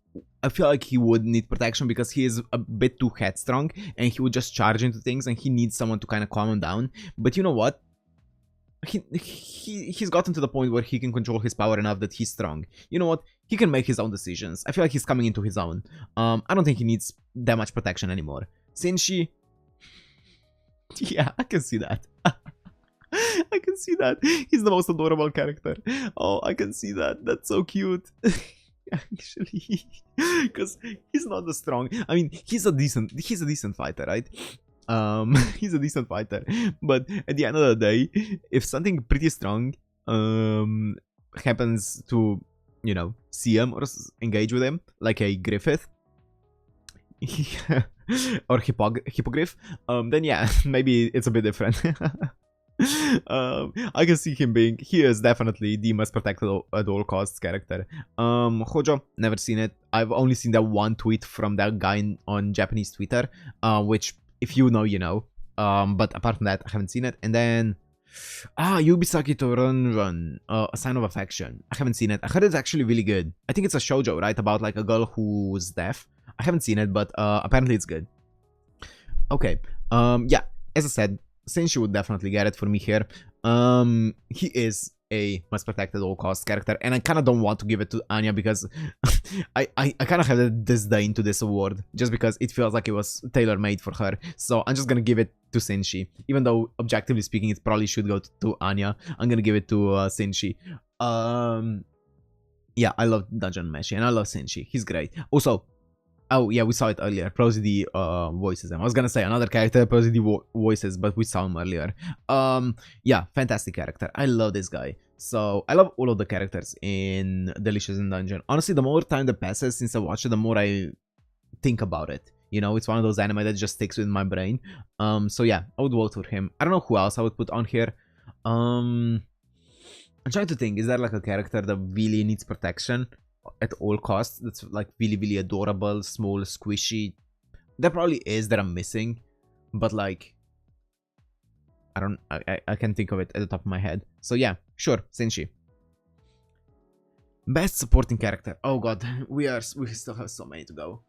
I feel like he would need protection because he is a bit too headstrong and he would just charge into things and he needs someone to kind of calm him down. But you know what? He's gotten to the point where he can control his power enough that he's strong. You know what? He can make his own decisions. I feel like he's coming into his own. I don't think he needs that much protection anymore. Senshi... Yeah, I can see that. I can see that. He's the most adorable character. Oh, I can see that. That's so cute. Actually, because he's not the strong. I mean, he's a decent fighter, right? He's a decent fighter. But at the end of the day, if something pretty strong happens to, see him or engage with him, like a Griffith, or hippogriff, then yeah, maybe it's a bit different. I can see him being, he is definitely the most protected at all costs character. Hojo, never seen it. I've only seen that one tweet from that guy on Japanese Twitter, which if you know, you know. But apart from that, I haven't seen it. And then Yubisaki to Run, A Sign of Affection. I haven't seen it. I heard it's actually really good. I think it's a shoujo, right? About like a girl who's deaf. I haven't seen it, but apparently it's good. Okay. Yeah, as I said, Senshi would definitely get it for me here. He is a must protect at all costs character, and I kind of don't want to give it to Anya because I kind of have a disdain to this award just because it feels like it was tailor-made for her. So I'm just gonna give it to Senshi, even though objectively speaking it probably should go to Anya. I'm gonna give it to Senshi. Yeah, I love Dungeon Meshi and I love Senshi. He's great. Also, oh yeah, we saw it earlier. Prosody voices him. I was gonna say another character Prosody voices, but we saw him earlier. Yeah, fantastic character. I love this guy. So I love all of the characters in Delicious in Dungeon. Honestly, the more time that passes since I watched it, the more I think about it. You know, it's one of those anime that just sticks with my brain. So yeah, I would vote for him. I don't know who else I would put on here. I'm trying to think. Is there like a character that really needs protection at all costs, that's like really, really adorable, small, squishy? There probably is that I'm missing, but like I can't think of it at the top of my head. So yeah, sure, Senshi. Best supporting character. Oh god, we still have so many to go.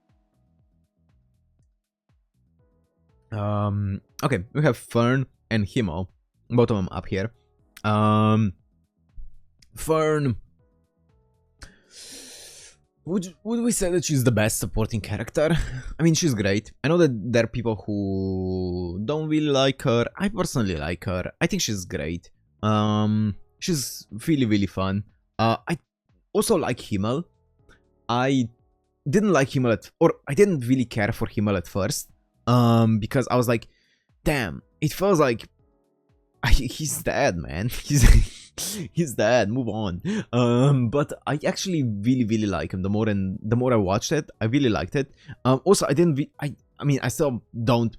Okay, we have Fern and Himo, both of them up here. Fern, would we say that she's the best supporting character? I mean, she's great. I know that there are people who don't really like her. I personally like her. I think she's great. She's really, really fun. I also like Himmel. I didn't like Himmel I didn't really care for Himmel at first. Because I was like, damn, it feels like he's dead, man. He's dead. Move on. But I actually really, really like him. The more I watched it, I really liked it. Also, I mean, I still don't.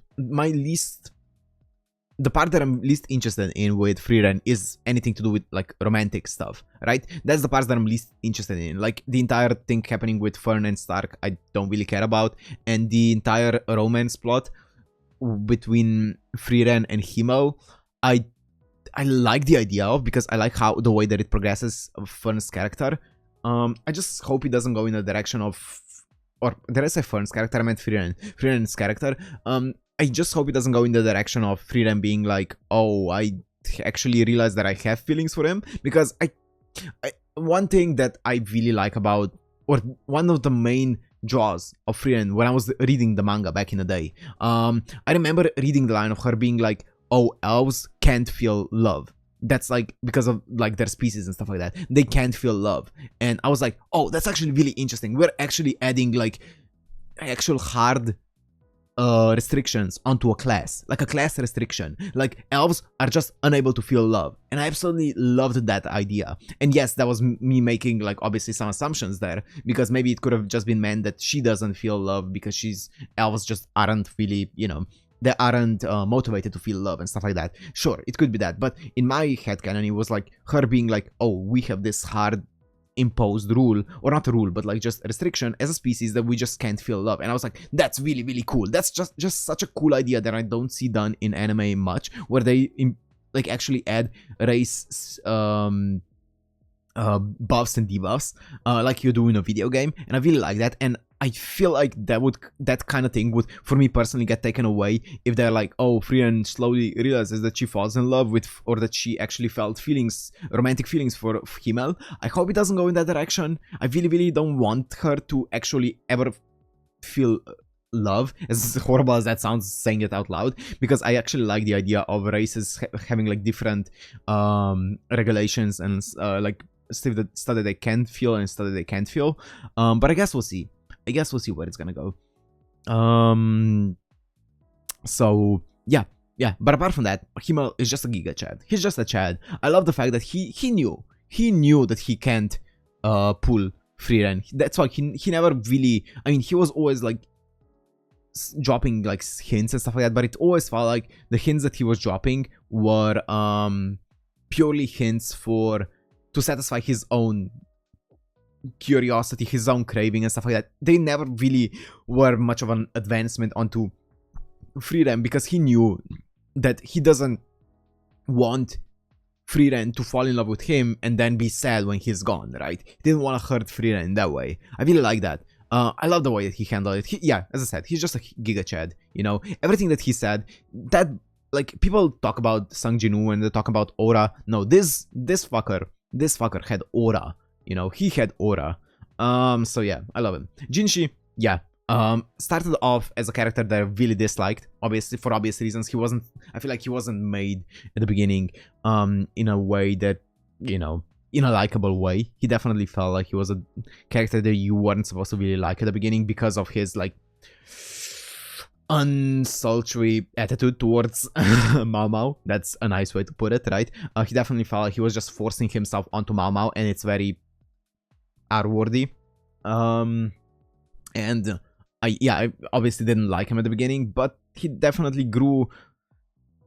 The part that I'm least interested in with Frieren is anything to do with like romantic stuff, right? That's the part that I'm least interested in. Like the entire thing happening with Fern and Stark, I don't really care about, and the entire romance plot between Frieren and Himmel, I like the idea of, because I like how the way that it progresses of Fern's character. I just hope it doesn't go in the direction of, or did I say Fern's character? I meant Frieren's character. I just hope it doesn't go in the direction of Frieren being like, oh, I actually realized that I have feelings for him. Because one thing that I really like about, or one of the main draws of Frieren when I was reading the manga back in the day, I remember reading the line of her being like, oh, elves can't feel love. That's like because of like their species and stuff like that. They can't feel love. And I was like, oh, that's actually really interesting. We're actually adding like actual hard restrictions onto a class, like a class restriction. Like elves are just unable to feel love, and I absolutely loved that idea. And yes, that was me making like obviously some assumptions there, because maybe it could have just been meant that she doesn't feel love because elves just aren't really, you know, they aren't motivated to feel love and stuff like that. Sure, it could be that, but in my headcanon, it was like her being like, oh, we have this hard imposed rule, or not a rule, but like just a restriction as a species that we just can't feel love. And I was like, that's really, really cool. That's just such a cool idea that I don't see done in anime much, where they like actually add race buffs and debuffs like you do in a video game. And I really like that, and I feel like that kind of thing would, for me personally, get taken away if they're like, oh, Frieren slowly realizes that she falls in love with, or that she actually felt romantic feelings for Himmel. I hope it doesn't go in that direction. I really, really don't want her to actually ever feel love, as horrible as that sounds saying it out loud, because I actually like the idea of races having like different regulations and like stuff that they can feel and stuff that they can't feel. But I guess we'll see. Where it's gonna go. So yeah. But apart from that, Himmel is just a Giga Chad. He's just a Chad. I love the fact that he knew that he can't pull Frieren. That's why he never really. I mean, he was always like dropping like hints and stuff like that, but it always felt like the hints that he was dropping were purely hints to satisfy his own curiosity, his own craving and stuff like that. They never really were much of an advancement onto Frieren, because he knew that he doesn't want Frieren to fall in love with him and then be sad when he's gone, right? He didn't want to hurt Frieren in that way. I really like that. I love the way that he handled it. Yeah, as I said, he's just a Giga Chad, you know? Everything that he said, that, like, people talk about Sung Jin-woo and they talk about aura. No, this fucker had aura, you know? He had aura. So yeah, I love him. Jinshi, yeah. Started off as a character that I really disliked, obviously, for obvious reasons. I feel like he wasn't made at the beginning, in a way that, you know, in a likable way. He definitely felt like he was a character that you weren't supposed to really like at the beginning because of his, like, unsultry attitude towards Mao Mao. That's a nice way to put it, right? He definitely felt like he was just forcing himself onto Mao Mao, and it's very R-worthy. And I obviously didn't like him at the beginning, but he definitely grew.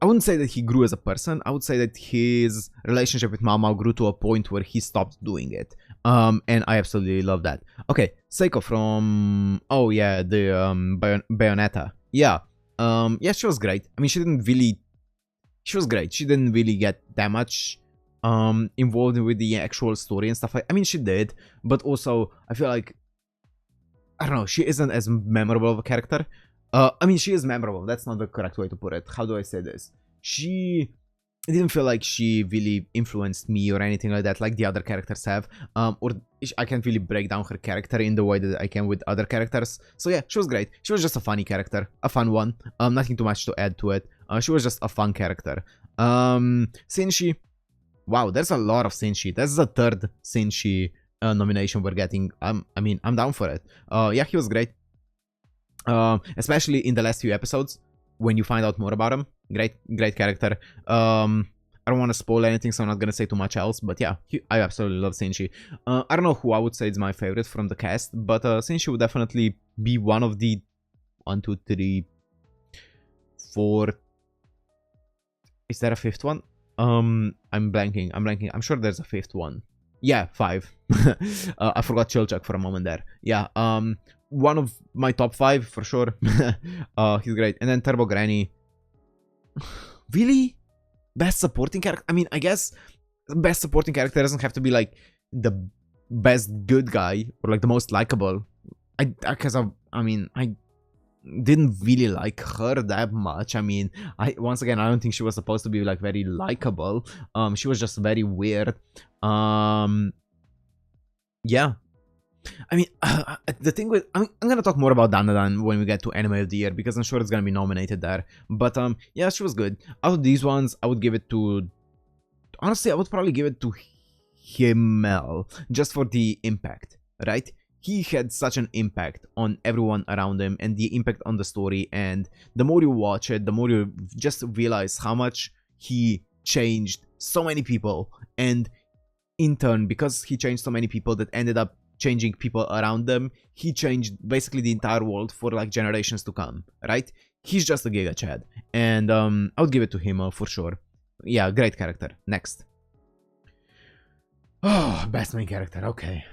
I wouldn't say that he grew as a person. I would say that his relationship with Mao Mao grew to a point where he stopped doing it. And I absolutely love that. Okay, Seiko from, oh yeah, the Bayonetta. Yeah. Yeah, she was great. I mean, she was great. She didn't really get that much involved with the actual story and stuff. I mean, she did, but also I feel like, I don't know, she isn't as memorable of a character. I mean, she is memorable. That's not the correct way to put it. How do I say this? It didn't feel like she really influenced me or anything like that, like the other characters have. Or I can't really break down her character in the way that I can with other characters. So yeah, she was great. She was just a funny character, a fun one. Nothing too much to add to it. She was just a fun character. Senshi. Wow, there's a lot of Senshi. That's the third Senshi nomination we're getting. I mean, I'm down for it. Yeah, he was great. Especially in the last few episodes when you find out more about him. Great character. I don't want to spoil anything, so I'm not gonna say too much else, but yeah, I absolutely love Senshi. I don't know who I would say is my favorite from the cast, but Senshi would definitely be one of the 1, 2, 3, 4. Is there a fifth one? I'm blanking. I'm sure there's a fifth one. Yeah, 5. I forgot Chilchak for a moment there. Yeah, one of my top 5 for sure. He's great. And then Turbo Granny. Really? Best supporting character? I mean, I guess best supporting character doesn't have to be like the best good guy or like the most likable. I didn't really like her that much. I mean, once again, I don't think she was supposed to be like very likable. She was just very weird. Yeah. I mean, the thing with, I'm gonna talk more about Dandadan when we get to Anime of the Year, because I'm sure it's gonna be nominated there. But yeah, she was good. Out of these ones, I would give it to, honestly, I would probably give it to Himmel, just for the impact, right? He had such an impact on everyone around him and the impact on the story, and the more you watch it, the more you just realize how much he changed so many people, and in turn, because he changed so many people that ended up changing people around them, he changed basically the entire world for like generations to come, right? He's just a Giga Chad, and I would give it to him for sure. Yeah, great character. Next. Oh, best main character, okay.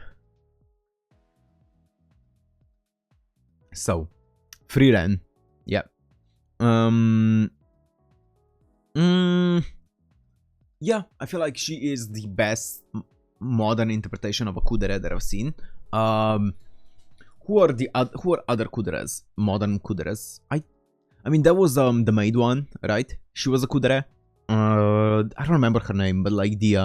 So, Frieren. Yeah. Yeah, I feel like she is the best modern interpretation of a kudere that I've seen. Who are other kuderes? Modern kuderes? I mean, that was the maid one, right? She was a kudere. I don't remember her name, but like the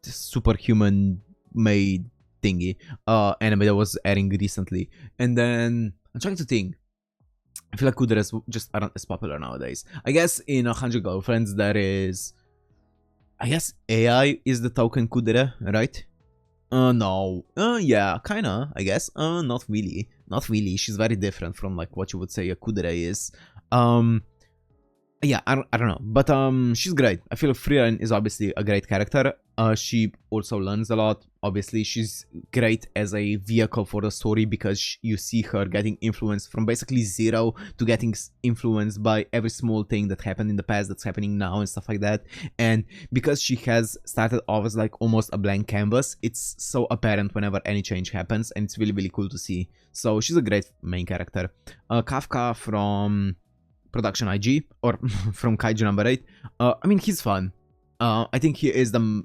superhuman maid thingy anime that was airing recently. And then I'm trying to think. I feel like kuderes just aren't as popular nowadays. I guess in 100 Girlfriends there is, I guess AI is the token kudere, right? No. Yeah, kinda, I guess. Not really. Not really. She's very different from like what you would say a kudere is. yeah, I don't know, but she's great. I feel Freeline is obviously a great character. She also learns a lot. Obviously, she's great as a vehicle for the story because you see her getting influenced from basically zero to getting influenced by every small thing that happened in the past that's happening now and stuff like that. And because she has started off as like almost a blank canvas, it's so apparent whenever any change happens, and it's really really cool to see. So she's a great main character. Kafka from Production IG, or from Kaiju number 8. I mean, he's fun. I think he is the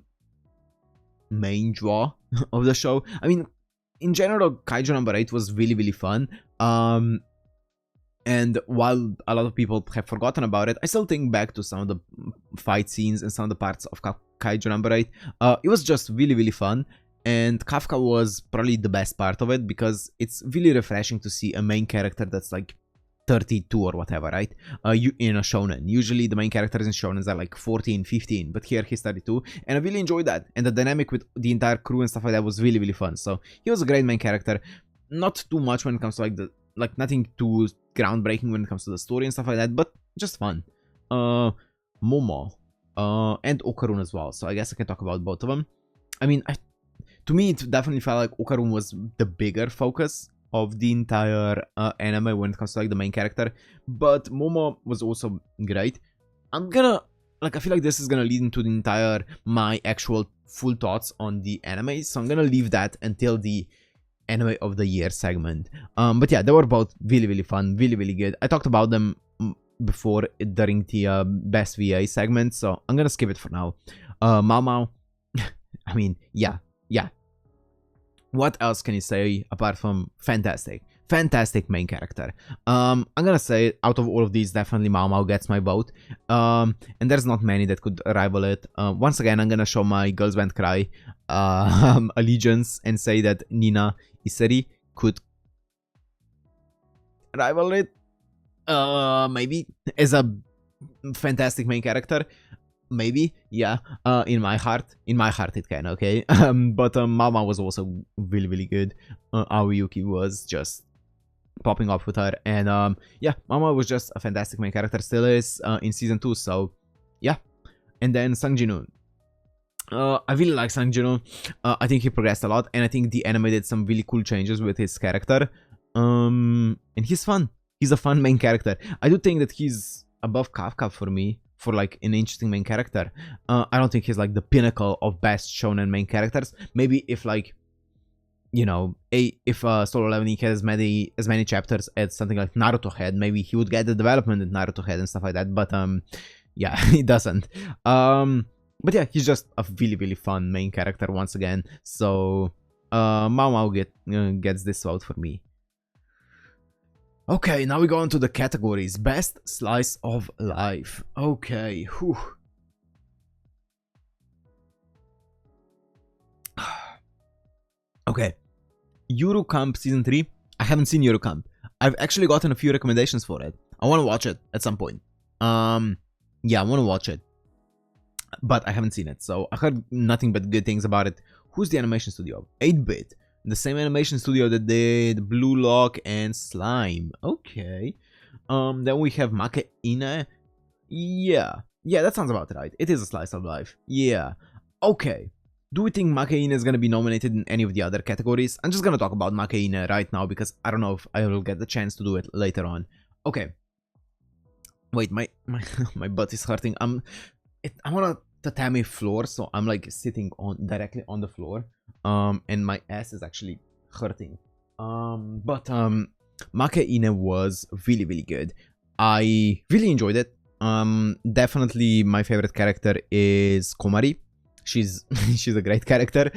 main draw of the show. I mean, in general, Kaiju number 8 was really, really fun. And while a lot of people have forgotten about it, I still think back to some of the fight scenes and some of the parts of Kaiju number 8. It was just really, really fun. And Kafka was probably the best part of it because it's really refreshing to see a main character that's like 32 or whatever, right? In a shonen. Usually the main characters in shonens are like 14, 15, but here he's 32, and I really enjoyed that. And the dynamic with the entire crew and stuff like that was really, really fun. So he was a great main character. Not too much when it comes to like nothing too groundbreaking when it comes to the story and stuff like that, but just fun. Momo, and Okarun as well. So I guess I can talk about both of them. I mean, to me, it definitely felt like Okarun was the bigger focus of the entire anime when it comes to like the main character, but Momo was also great. I feel like this is gonna lead into the entire my actual full thoughts on the anime, so I'm gonna leave that until the anime of the year segment. But yeah, they were both really, really fun, really, really good. I talked about them before during the best VA segment, so I'm gonna skip it for now. Mao Mao, I mean, yeah. What else can you say apart from fantastic main character? I'm gonna say out of all of these, definitely Mao Mao gets my vote. And there's not many that could rival it. Once again, I'm gonna show my Girls Band Cry allegiance and say that Nina Iseri could rival it. Maybe as a fantastic main character. Maybe, yeah. In my heart it can, okay. But Mama was also really, really good. Aoyuki was just popping off with her, and yeah, Mama was just a fantastic main character, still is in season 2. So yeah. And then Sang Jin-woo. I really like Sang Jin-woo. I think he progressed a lot, and I think the anime did some really cool changes with his character. And he's fun. He's a fun main character. I do think that he's above Kafka for me, for like an interesting main character. I don't think he's like the pinnacle of best shonen main characters. Maybe if like, you know, if Solo Leveling has as many chapters as something like Naruto had, maybe he would get the development that Naruto had and stuff like that. But yeah, he doesn't. But yeah, he's just a really, really fun main character once again. So Mao Mao gets this vote for me. Okay, now we go on to the categories. Best Slice of Life. Okay, whew. Okay, Yuru Camp Season 3. I haven't seen Yuru Camp. I've actually gotten a few recommendations for it. I want to watch it at some point. Yeah, I want to watch it. But I haven't seen it, so I heard nothing but good things about it. Who's the animation studio? 8-Bit. The same animation studio that did Blue Lock and Slime. Okay. Then we have Make Ine. Yeah, that sounds about right. It is a slice of life. Yeah. Okay. Do we think Make Ine is gonna be nominated in any of the other categories? I'm just gonna talk about Make Ine right now because I don't know if I will get the chance to do it later on. Okay. Wait, my butt is hurting. I'm on a tatami floor, so I'm like sitting directly on the floor. And my ass is actually hurting. But Make Ine was really, really good. I really enjoyed it. Definitely my favorite character is Komari. She's a great character.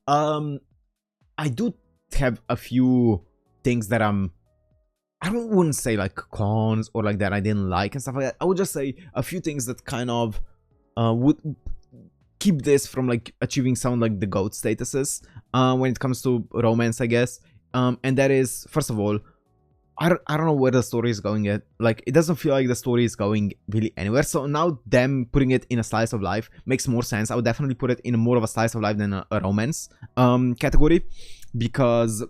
I do have a few things that I wouldn't say like cons or like that I didn't like and stuff like that. I would just say a few things that kind of would keep this from like achieving some like the GOAT statuses when it comes to romance, I guess. And that is, first of all, I don't know where the story is going at. Like, it doesn't feel like the story is going really anywhere. So now them putting it in a slice of life makes more sense. I would definitely put it in more of a slice of life than a romance category, because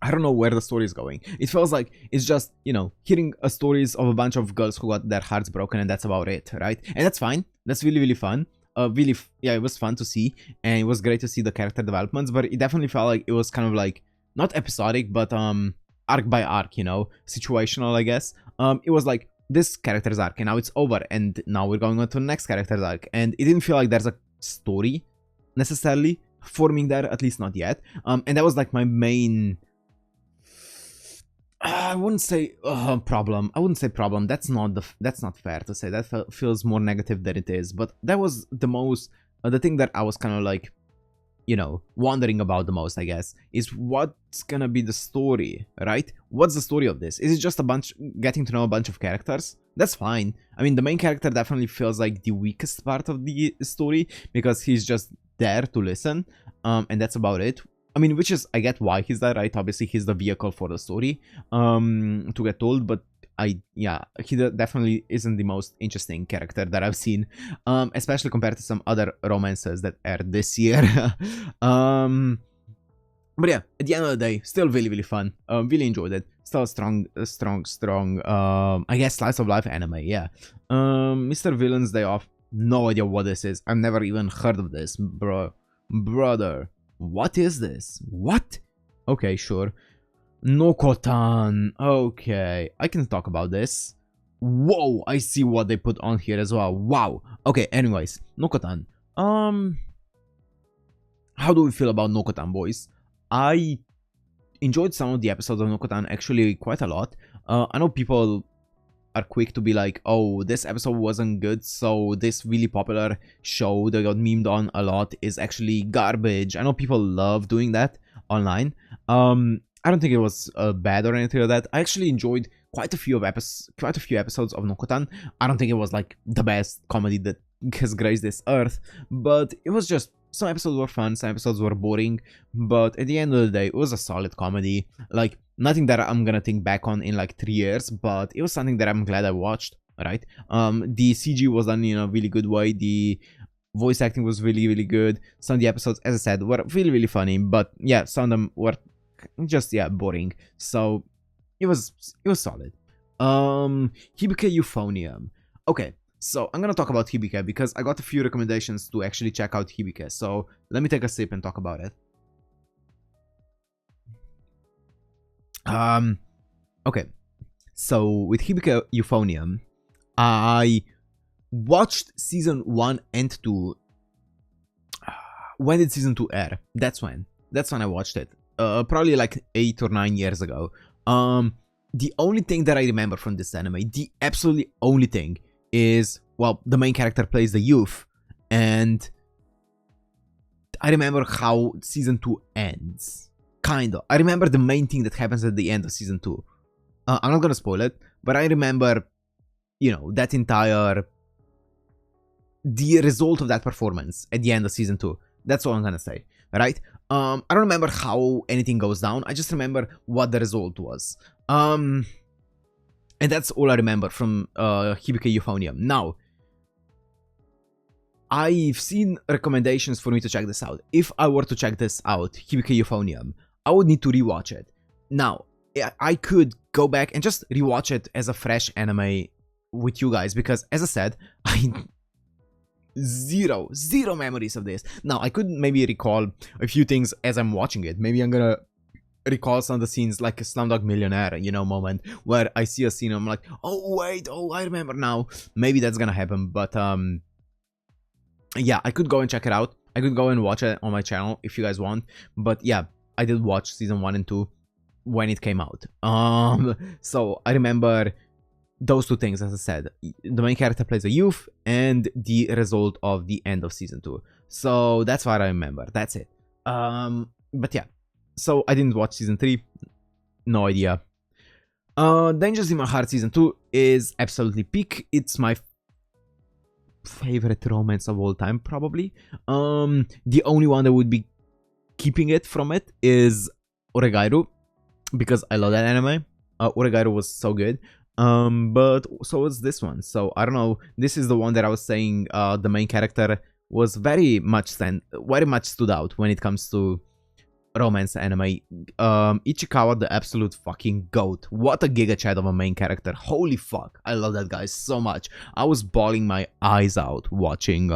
I don't know where the story is going. It feels like it's just, you know, hearing stories of a bunch of girls who got their hearts broken, and that's about it, right? And that's fine. That's really, really fun. Yeah, it was fun to see, and it was great to see the character developments, but it definitely felt like it was kind of like, not episodic, but arc by arc, you know, situational, I guess. It was like, this character's arc, and now it's over, and now we're going on to the next character's arc, and it didn't feel like there's a story necessarily forming there, at least not yet. And that was like my main, I wouldn't say problem. I wouldn't say problem. That's not fair to say. That feels more negative than it is. But that was the most, the thing that I was kind of like, you know, wondering about the most, I guess, is what's gonna be the story, right? What's the story of this? Is it just a bunch, getting to know a bunch of characters? That's fine. I mean, the main character definitely feels like the weakest part of the story, because he's just there to listen, and that's about it. I mean, which is, I get why he's there, right? Obviously, he's the vehicle for the story, to get told, but yeah, he definitely isn't the most interesting character that I've seen, especially compared to some other romances that aired this year. But yeah, at the end of the day, still really, really fun. Really enjoyed it. Still a strong, I guess, slice of life anime, yeah. Mr. Villain's Day Off, no idea what this is. I've never even heard of this, brother. What is this? What? Okay, sure. No Ko-tan. Okay, I can talk about this. Whoa, I see what they put on here as well. Wow. Okay, anyways, No Ko-tan. How do we feel about No Ko-tan, boys? I enjoyed some of the episodes of No Ko-tan actually quite a lot. I know people are quick to be like, oh, this episode wasn't good, so this really popular show that got memed on a lot is actually garbage. I know people love doing that online. I don't think it was bad or anything like that. I actually enjoyed quite a few episodes of No Ko-tan. I don't think it was like the best comedy that has graced this earth, but it was just, some episodes were fun, some episodes were boring, but at the end of the day, it was a solid comedy. Like, nothing that I'm gonna think back on in like 3 years, but it was something that I'm glad I watched, right? The CG was done in a really good way. The voice acting was really, really good. Some of the episodes, as I said, were really, really funny, but yeah, some of them were just, yeah, boring. So it was solid. Hibike Euphonium. Okay, so I'm gonna talk about Hibike because I got a few recommendations to actually check out Hibike. So let me take a sip and talk about it. Okay, so with Hibike Euphonium, I watched season 1 and 2. When did season 2 air? That's when I watched it. Probably like 8 or 9 years ago. The only thing that I remember from this anime, the absolutely only thing, is, well, the main character plays the youth, and I remember how season 2 ends. Kinda. I remember the main thing that happens at the end of season 2. I'm not gonna spoil it, but I remember, you know, that entire, the result of that performance at the end of season 2. That's all I'm gonna say, right? I don't remember how anything goes down. I just remember what the result was. And that's all I remember from Hibike Euphonium. Now, I've seen recommendations for me to check this out. If I were to check this out, Hibike Euphonium, I would need to rewatch it. Now, I could go back and just rewatch it as a fresh anime with you guys, because, as I said, I zero memories of this. Now, I could maybe recall a few things as I'm watching it. Maybe I'm gonna recall some of the scenes, like a Slumdog Millionaire, you know, moment where I see a scene and I'm like, oh wait, oh, I remember now. Maybe that's gonna happen, but yeah, I could go and check it out. I could go and watch it on my channel if you guys want. But yeah, I did watch season 1 and 2 when it came out. So I remember those two things, as I said. The main character plays a youth, and the result of the end of season 2. So that's what I remember. That's it. But yeah. So I didn't watch season 3. No idea. Dangers in My Heart season 2 is absolutely peak. It's my favorite romance of all time, probably. The only one that would be keeping it from it is Oregairu, because I love that anime. Oregairu was so good. But so was this one. So I don't know. This is the one that I was saying. The main character was very much stood out when it comes to romance anime. Ichikawa, the absolute fucking goat. What a giga chat of a main character. Holy fuck. I love that guy so much. I was bawling my eyes out watching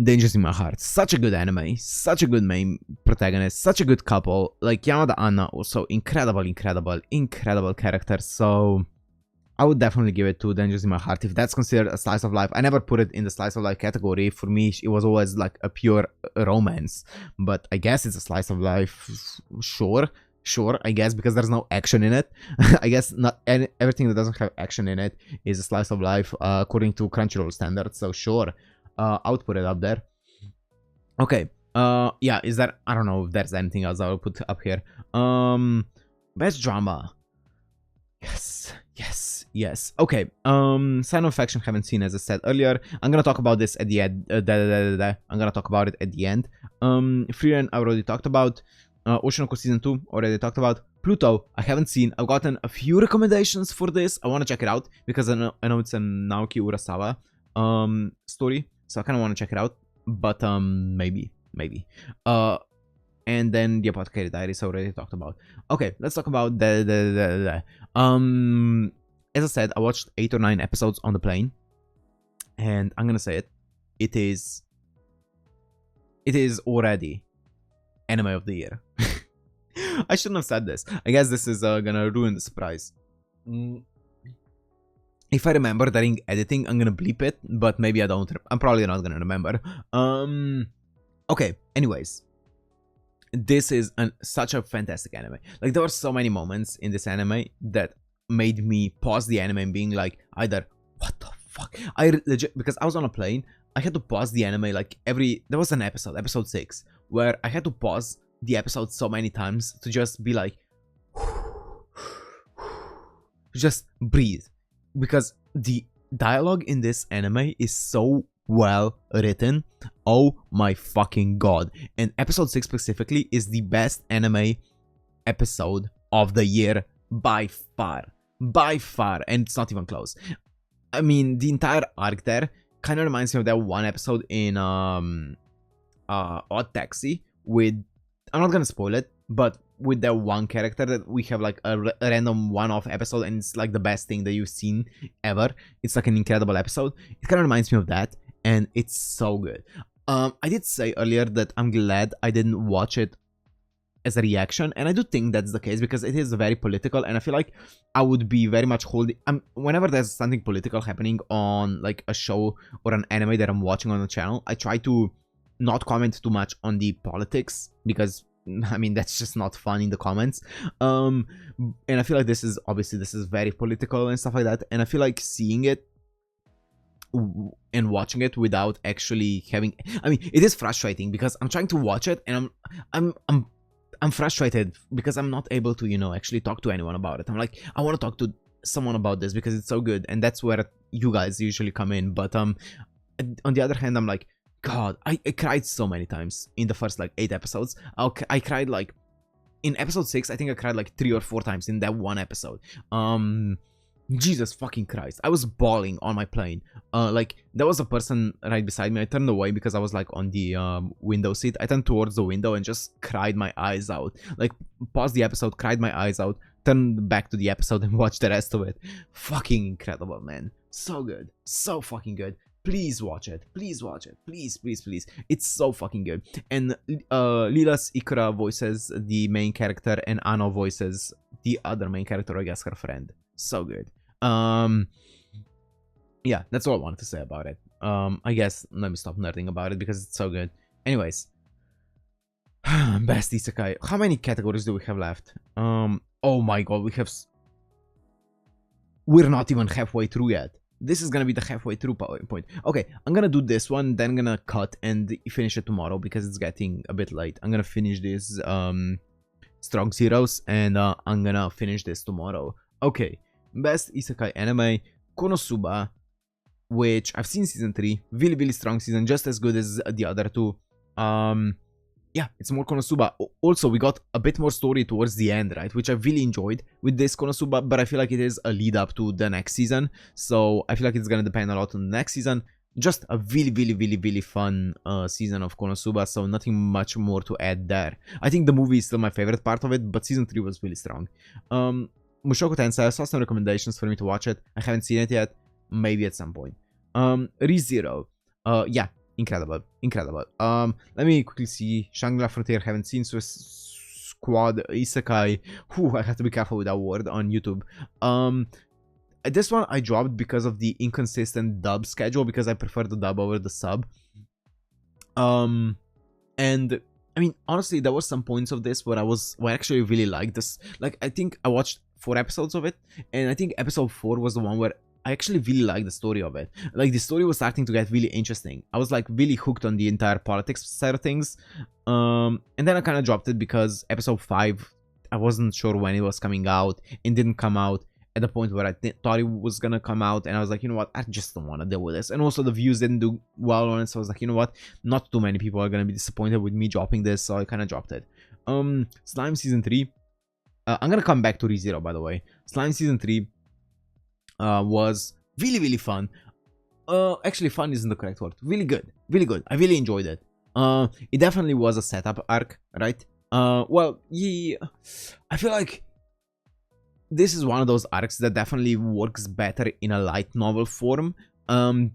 Dangers in My Heart. Such a good anime. Such a good main protagonist. Such a good couple. Like Yamada Anna, also incredible character. So I would definitely give it to Dangers in My Heart if that's considered a slice of life. I never put it in the slice of life category. For me, it was always like a pure romance. But I guess it's a slice of life. Sure, I guess, because there's no action in it. I guess not everything that doesn't have action in it is a slice of life according to Crunchyroll standards. So sure, I would put it up there. Okay. Yeah, is that, I don't know if there's anything else I will put up here. Best drama. Yes. Okay. Sign of Affection haven't seen, as I said earlier. I'm gonna talk about this at the end. I'm gonna talk about it at the end. Freeren I already talked about. Oshi No Ko Season 2 already talked about. Pluto I haven't seen. I've gotten a few recommendations for this. I want to check it out because I know it's a Naoki Urasawa story, so I kind of want to check it out. But maybe. And then the Apothecary Diaries I already talked about. Okay, let's talk about as I said, I watched 8 or 9 episodes on the plane, and I'm gonna say it. It is already anime of the year. I shouldn't have said this. I guess this is gonna ruin the surprise. If I remember during editing, I'm gonna bleep it, but maybe I don't. I'm probably not gonna remember. Okay, anyways. This is such a fantastic anime. Like, there were so many moments in this anime that made me pause the anime and being like, either, what the fuck? I legit, because I was on a plane, I had to pause the anime like there was an episode 6, where I had to pause the episode so many times to just be like, just breathe. Because the dialogue in this anime is so well written. Oh my fucking god. And episode 6 specifically is the best anime episode of the year by far, and it's not even close. I mean, the entire arc there kind of reminds me of that one episode in Odd Taxi with, I'm not gonna spoil it, but with that one character that we have like a random one-off episode, and it's like the best thing that you've seen ever. It's like an incredible episode. It kind of reminds me of that, and it's so good. I did say earlier that I'm glad I didn't watch it as a reaction, and I do think that's the case because it is very political, and I feel like I would be very much holding, whenever there's something political happening on like a show or an anime that I'm watching on the channel, I try to not comment too much on the politics, because I mean, that's just not fun in the comments. And I feel like this is very political and stuff like that, and I feel like seeing it and watching it without actually having, I mean, it is frustrating because I'm trying to watch it and I'm frustrated because I'm not able to, you know, actually talk to anyone about it. I'm like, I want to talk to someone about this because it's so good, and that's where you guys usually come in. But on the other hand, I'm like, God, I cried so many times in the first like 8 episodes. I cried like in episode 6. I think I cried like 3 or 4 times in that one episode. Jesus fucking Christ, I was bawling on my plane. Like, there was a person right beside me. I turned away because I was like on the window seat. I turned towards the window and just cried my eyes out. Like, paused the episode, cried my eyes out, turned back to the episode and watched the rest of it. Fucking incredible, man. So good, so fucking good. Please watch it. Please watch it. Please. It's so fucking good. And Lila's Ikura voices the main character, and Ano voices the other main character, I guess her friend. So good. Yeah, that's all I wanted to say about it. I guess let me stop nerding about it because it's so good. Anyways, best Isekai. How many categories do we have left? Oh my god, we're not even halfway through yet. This is gonna be the halfway through point. Okay, I'm gonna do this one, then I'm gonna cut and finish it tomorrow because it's getting a bit late. I'm gonna finish this Strong Zeros, and I'm gonna finish this tomorrow. Okay, best Isekai anime, Konosuba, which I've seen season 3, really strong season, just as good as the other two. Yeah, it's more Konosuba. Also, we got a bit more story towards the end, right? Which I really enjoyed with this Konosuba, but I feel like it is a lead up to the next season. So I feel like it's gonna depend a lot on the next season. just a really fun season of Konosuba, so nothing much more to add there. I think the movie is still my favorite part of it, but season 3 was really strong. Mushoku Tensei, I saw some recommendations for me to watch it. I haven't seen it yet, maybe at some point. ReZero, yeah, incredible. Let me quickly see. Shangri-La Frontier, haven't seen. Squad, Isekai. Whew, I have to be careful with that word on YouTube. This one I dropped because of the inconsistent dub schedule, because I prefer the dub over the sub. And I mean, honestly, there was some points of this where I actually really liked this. Like, I think I watched 4 episodes of it, and I think episode 4 was the one where I actually really liked the story of it. Like, the story was starting to get really interesting. I was like really hooked on the entire politics side of things. And then I kind of dropped it because episode 5, I wasn't sure when it was coming out. It didn't come out at the point where I thought it was gonna come out, and I was like, you know what, I just don't want to deal with this. And also the views didn't do well on it, so I was like, you know what, not too many people are gonna be disappointed with me dropping this, so I kind of dropped it. Slime season 3, I'm gonna come back to ReZero, by the way. Slime season 3 was really fun. Actually, fun isn't the correct word. Really good. I really enjoyed it. It definitely was a setup arc, right? Well, yeah, I feel like this is one of those arcs that definitely works better in a light novel form,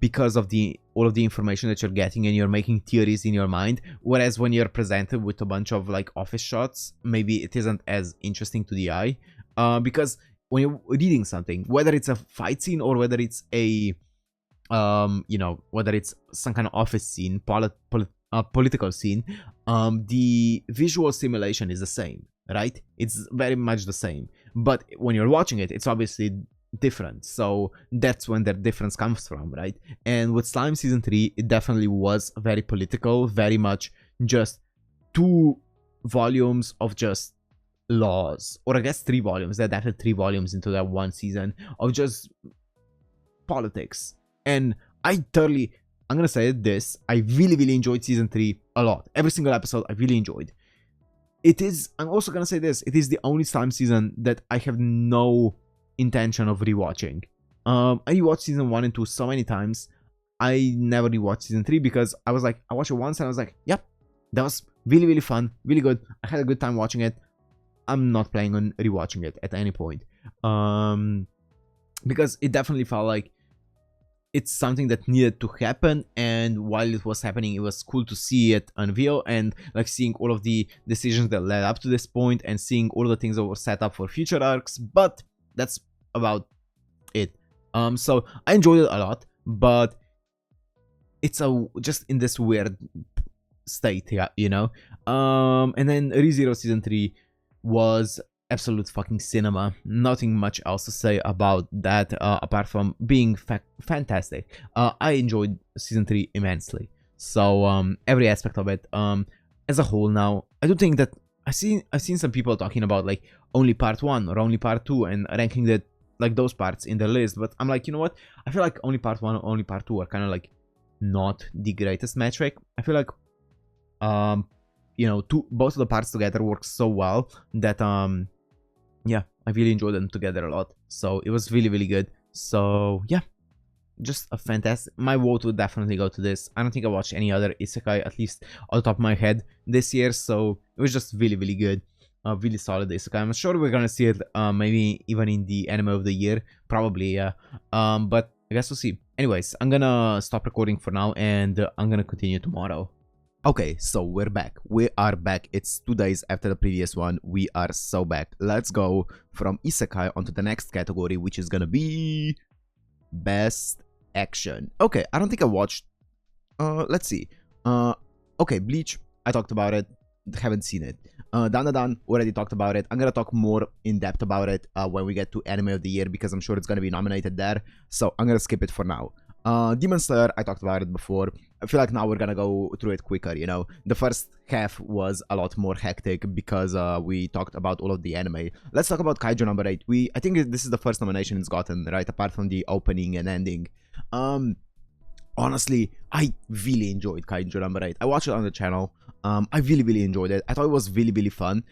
because of all of the information that you're getting, and you're making theories in your mind. Whereas when you're presented with a bunch of like office shots, maybe it isn't as interesting to the eye. Because when you're reading something, whether it's a fight scene or whether it's a you know, whether it's some kind of office scene, political scene, the visual stimulation is the same, right? It's very much the same. But when you're watching it, it's obviously different. So that's when that difference comes from, right? And with Slime season 3, it definitely was very political, very much just 2 volumes of just laws, or I guess 3 volumes. They adapted 3 volumes into that one season of just politics. And I'm gonna say this, I really enjoyed season 3 a lot. Every single episode I really enjoyed. I'm also gonna say this, it is the only Slime season that I have no intention of rewatching. I rewatched season 1 and 2 so many times. I never rewatched season 3 because I was like, I watched it once and I was like, yep, that was really fun, really good. I had a good time watching it. I'm not planning on rewatching it at any point. Because it definitely felt like it's something that needed to happen, and while it was happening, it was cool to see it unveil, and like seeing all of the decisions that led up to this point, and seeing all the things that were set up for future arcs. But that's about it. So I enjoyed it a lot, but it's just in this weird state, yeah, you know. And then ReZero season 3 was absolute fucking cinema. Nothing much else to say about that, apart from being fantastic. I enjoyed season 3 immensely. So every aspect of it, as a whole. Now, I do think that I've seen some people talking about like only part 1 or only part 2 and ranking that like those parts in the list, but I'm like, you know what? I feel like only part 1 or only part 2 are kind of like not the greatest metric. I feel like you know, both of the parts together work so well that yeah, I really enjoyed them together a lot. So it was really good. So yeah, just a fantastic. My vote would definitely go to this. I don't think I watched any other isekai, at least on the top of my head, this year. So it was just really good. Really solid isekai. I'm sure we're gonna see it maybe even in the anime of the year. Probably, yeah. But I guess we'll see. Anyways, I'm gonna stop recording for now, and I'm gonna continue tomorrow. Okay, so we're back. We are back. It's 2 days after the previous one. We are so back. Let's go from isekai onto the next category, which is gonna be best action. Okay, I don't think I watched. Let's see. Okay, Bleach. I talked about it. Haven't seen it. Dan already talked about it. I'm gonna talk more in depth about it when we get to anime of the year, because I'm sure it's gonna be nominated there. So I'm gonna skip it for now. Demon Slayer, I talked about it before. I feel like now we're gonna go through it quicker, you know. The first half was a lot more hectic because we talked about all of the anime. Let's talk about Kaiju number 8. I think this is the first nomination it's gotten, right? Apart from the opening and ending. Honestly, I really enjoyed Kaiju number 8. I watched it on the channel. I really enjoyed it. I thought it was really fun.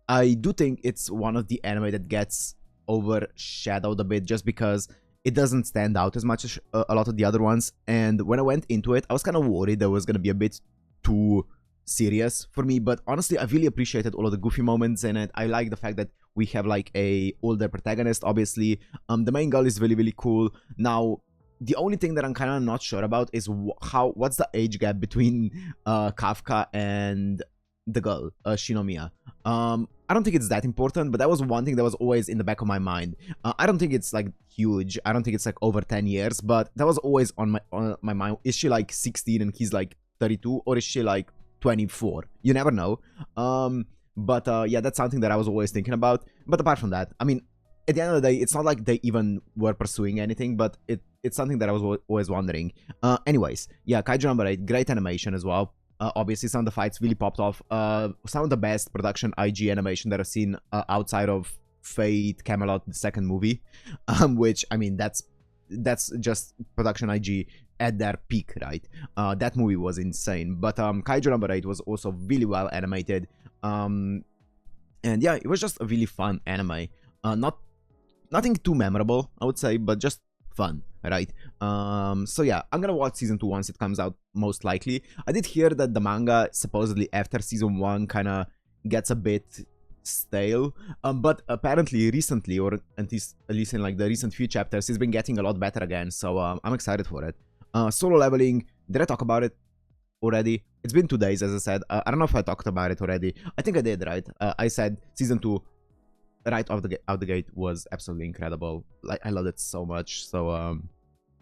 I do think it's one of the anime that gets overshadowed a bit just because it doesn't stand out as much as a lot of the other ones. And when I went into it, I was kind of worried that it was going to be a bit too serious for me, but honestly, I really appreciated all of the goofy moments in it. I like the fact that we have like a older protagonist, obviously. The main girl is really, really cool. Now, the only thing that I'm kind of not sure about is what's the age gap between Kafka and the girl, Shinomiya. I don't think it's that important, but that was one thing that was always in the back of my mind. I don't think it's like huge. I don't think it's like over 10 years, but that was always on my mind. Is she like 16 and he's like 32, or is she like 24? You never know. But yeah, that's something that I was always thinking about. But apart from that, I mean, at the end of the day, it's not like they even were pursuing anything, but it's something that I was always wondering. Anyways, yeah, Kaiju number 8, great animation as well. Obviously, some of the fights really popped off. Some of the best production IG animation that I've seen outside of Fate, Camelot, the second movie. Which, I mean, that's just production IG at their peak, right? That movie was insane. But Kaiju number 8 was also really well animated. And yeah, it was just a really fun anime. Nothing too memorable, I would say, but just fun, right? So yeah, I'm gonna watch season 2 once it comes out, most likely. I did hear that the manga supposedly after season 1 kind of gets a bit stale, but apparently recently, or at least in like the recent few chapters, it's been getting a lot better again. So I'm excited for it. Solo Leveling, did I talk about it already? It's been 2 days, as I said. I don't know if I talked about it already. I think I did, right? I said season 2 right out the gate was absolutely incredible. Like, I loved it so much. So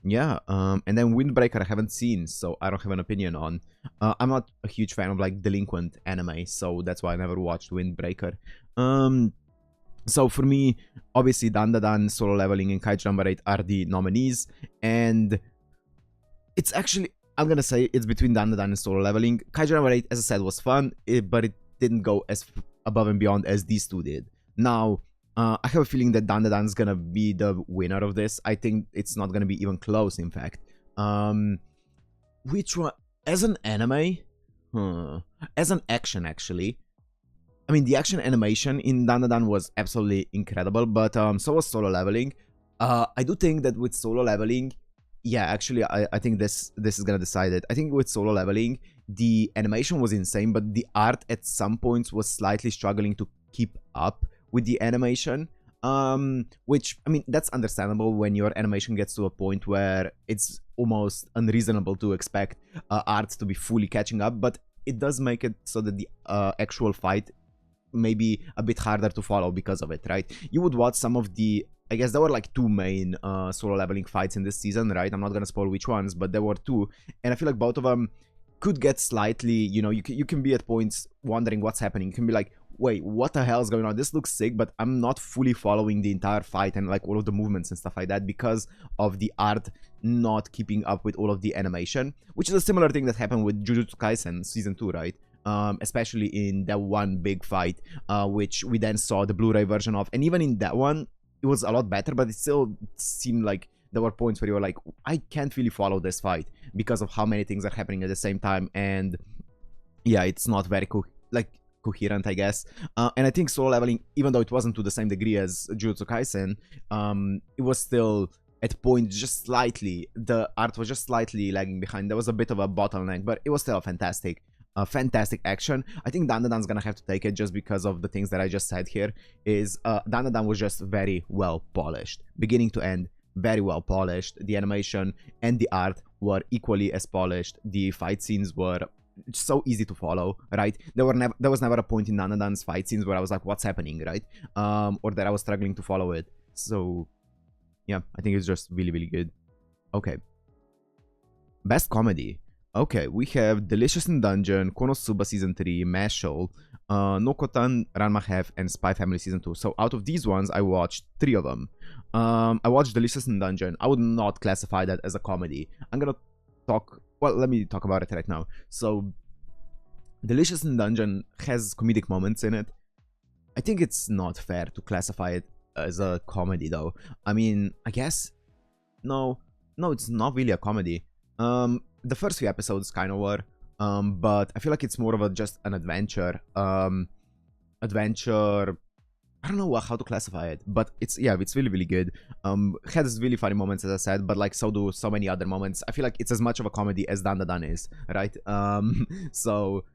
yeah, and then Windbreaker I haven't seen, so I don't have an opinion on. I'm not a huge fan of like delinquent anime, so that's why I never watched Windbreaker. So for me, obviously Dandadan, Solo Leveling, and Kaiju number 8 are the nominees, and it's actually, I'm gonna say it's between Dandadan and Solo Leveling. Kaiju number 8, as I said, was fun, but it didn't go as above and beyond as these two did. Now, I have a feeling that Dandadan's gonna be the winner of this. I think it's not gonna be even close, in fact. Which one? As an anime? As an action, actually. I mean, the action animation in Dandadan was absolutely incredible, but so was Solo Leveling. I do think that with Solo Leveling, yeah, actually, I think this is gonna decide it. I think with Solo Leveling, the animation was insane, but the art at some points was slightly struggling to keep up with the animation, which, I mean, that's understandable when your animation gets to a point where it's almost unreasonable to expect art to be fully catching up, but it does make it so that the actual fight may be a bit harder to follow because of it, right? You would watch some of the, I guess there were like 2 main Solo Leveling fights in this season, right? I'm not gonna spoil which ones, but there were 2, and I feel like both of them could get slightly, you know, you can be at points wondering what's happening. You can be like, wait, what the hell is going on? This looks sick, but I'm not fully following the entire fight and like all of the movements and stuff like that because of the art not keeping up with all of the animation, which is a similar thing that happened with Jujutsu Kaisen season 2, right? Especially in that one big fight, which we then saw the Blu-ray version of, and even in that one, it was a lot better, but it still seemed like there were points where you were like, I can't really follow this fight because of how many things are happening at the same time, and yeah, it's not very coherent, I guess. And I think Solo Leveling, even though it wasn't to the same degree as Jujutsu Kaisen, it was still at points just slightly, the art was just slightly lagging behind. There was a bit of a bottleneck, but it was still fantastic action. I think Dandadan's gonna have to take it just because of the things that I just said here. Is Dandadan was just very well polished, beginning to end, very well polished. The animation and the art were equally as polished. The fight scenes were so easy to follow, right? There was never a point in Dandadan's fight scenes where I was like, what's happening, right? Or that I was struggling to follow it. So yeah, I think it's just really, really good. Okay, best comedy. Okay, we have Delicious in Dungeon, Konosuba Season 3, Mashal, Nokotan, Ranma Half, and Spy Family Season 2. So out of these ones, I watched 3 of them. I watched Delicious in Dungeon. I would not classify that as a comedy. I'm gonna talk... Well, let me talk about it right now. So, Delicious in Dungeon has comedic moments in it. I think it's not fair to classify it as a comedy, though. I mean, I guess... No, it's not really a comedy. The first few episodes kind of were, but I feel like it's more of just an adventure. Adventure I don't know how to classify it, but it's really really good. Has really funny moments as I said, but like so do so many other moments. I feel like it's as much of a comedy as Dan is, right? So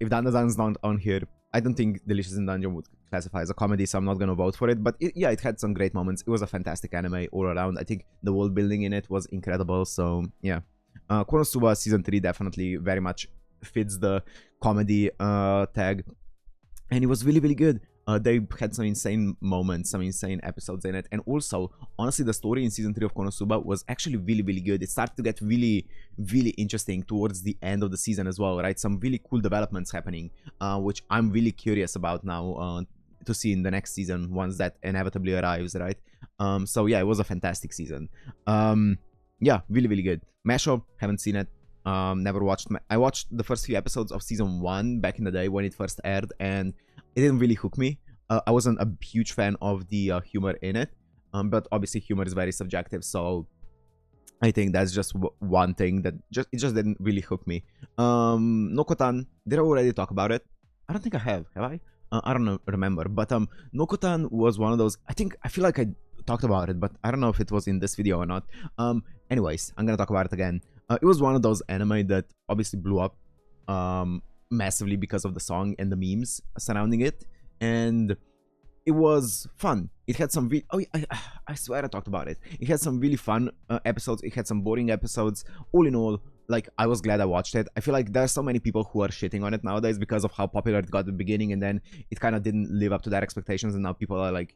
if Dan is not on here, I don't think Delicious in Dungeon would classify as a comedy, so I'm not gonna vote for it. But yeah, it had some great moments. It was a fantastic anime all around. I think the world building in it was incredible. So yeah, Konosuba season 3 definitely very much fits the comedy tag, and it was really really good. They had some insane moments, some insane episodes in it, and also honestly the story in season 3 of Konosuba was actually really really good. It started to get really really interesting towards the end of the season as well, right? Some really cool developments happening, which I'm really curious about now to see in the next season once that inevitably arrives, right? So yeah, it was a fantastic season. Yeah, really really good. Masho, haven't seen it. Never watched. I watched the first few episodes of season 1 back in the day when it first aired, and it didn't really hook me. I wasn't a huge fan of the humor in it, but obviously humor is very subjective, so I think that's just one thing that it just didn't really hook me. Nokotan, did I already talk about it? I don't think I have I? I don't know, remember, but Nokotan was one of those. I feel like I talked about it, but I don't know if it was in this video or not. Anyways, I'm gonna talk about it again. It was one of those anime that obviously blew up massively because of the song and the memes surrounding it, and it was fun. It had some I swear I talked about it. It had some really fun episodes. It had some boring episodes. All in all, like, I was glad I watched it. I feel like there are so many people who are shitting on it nowadays because of how popular it got at the beginning, and then it kind of didn't live up to their expectations, and now people are like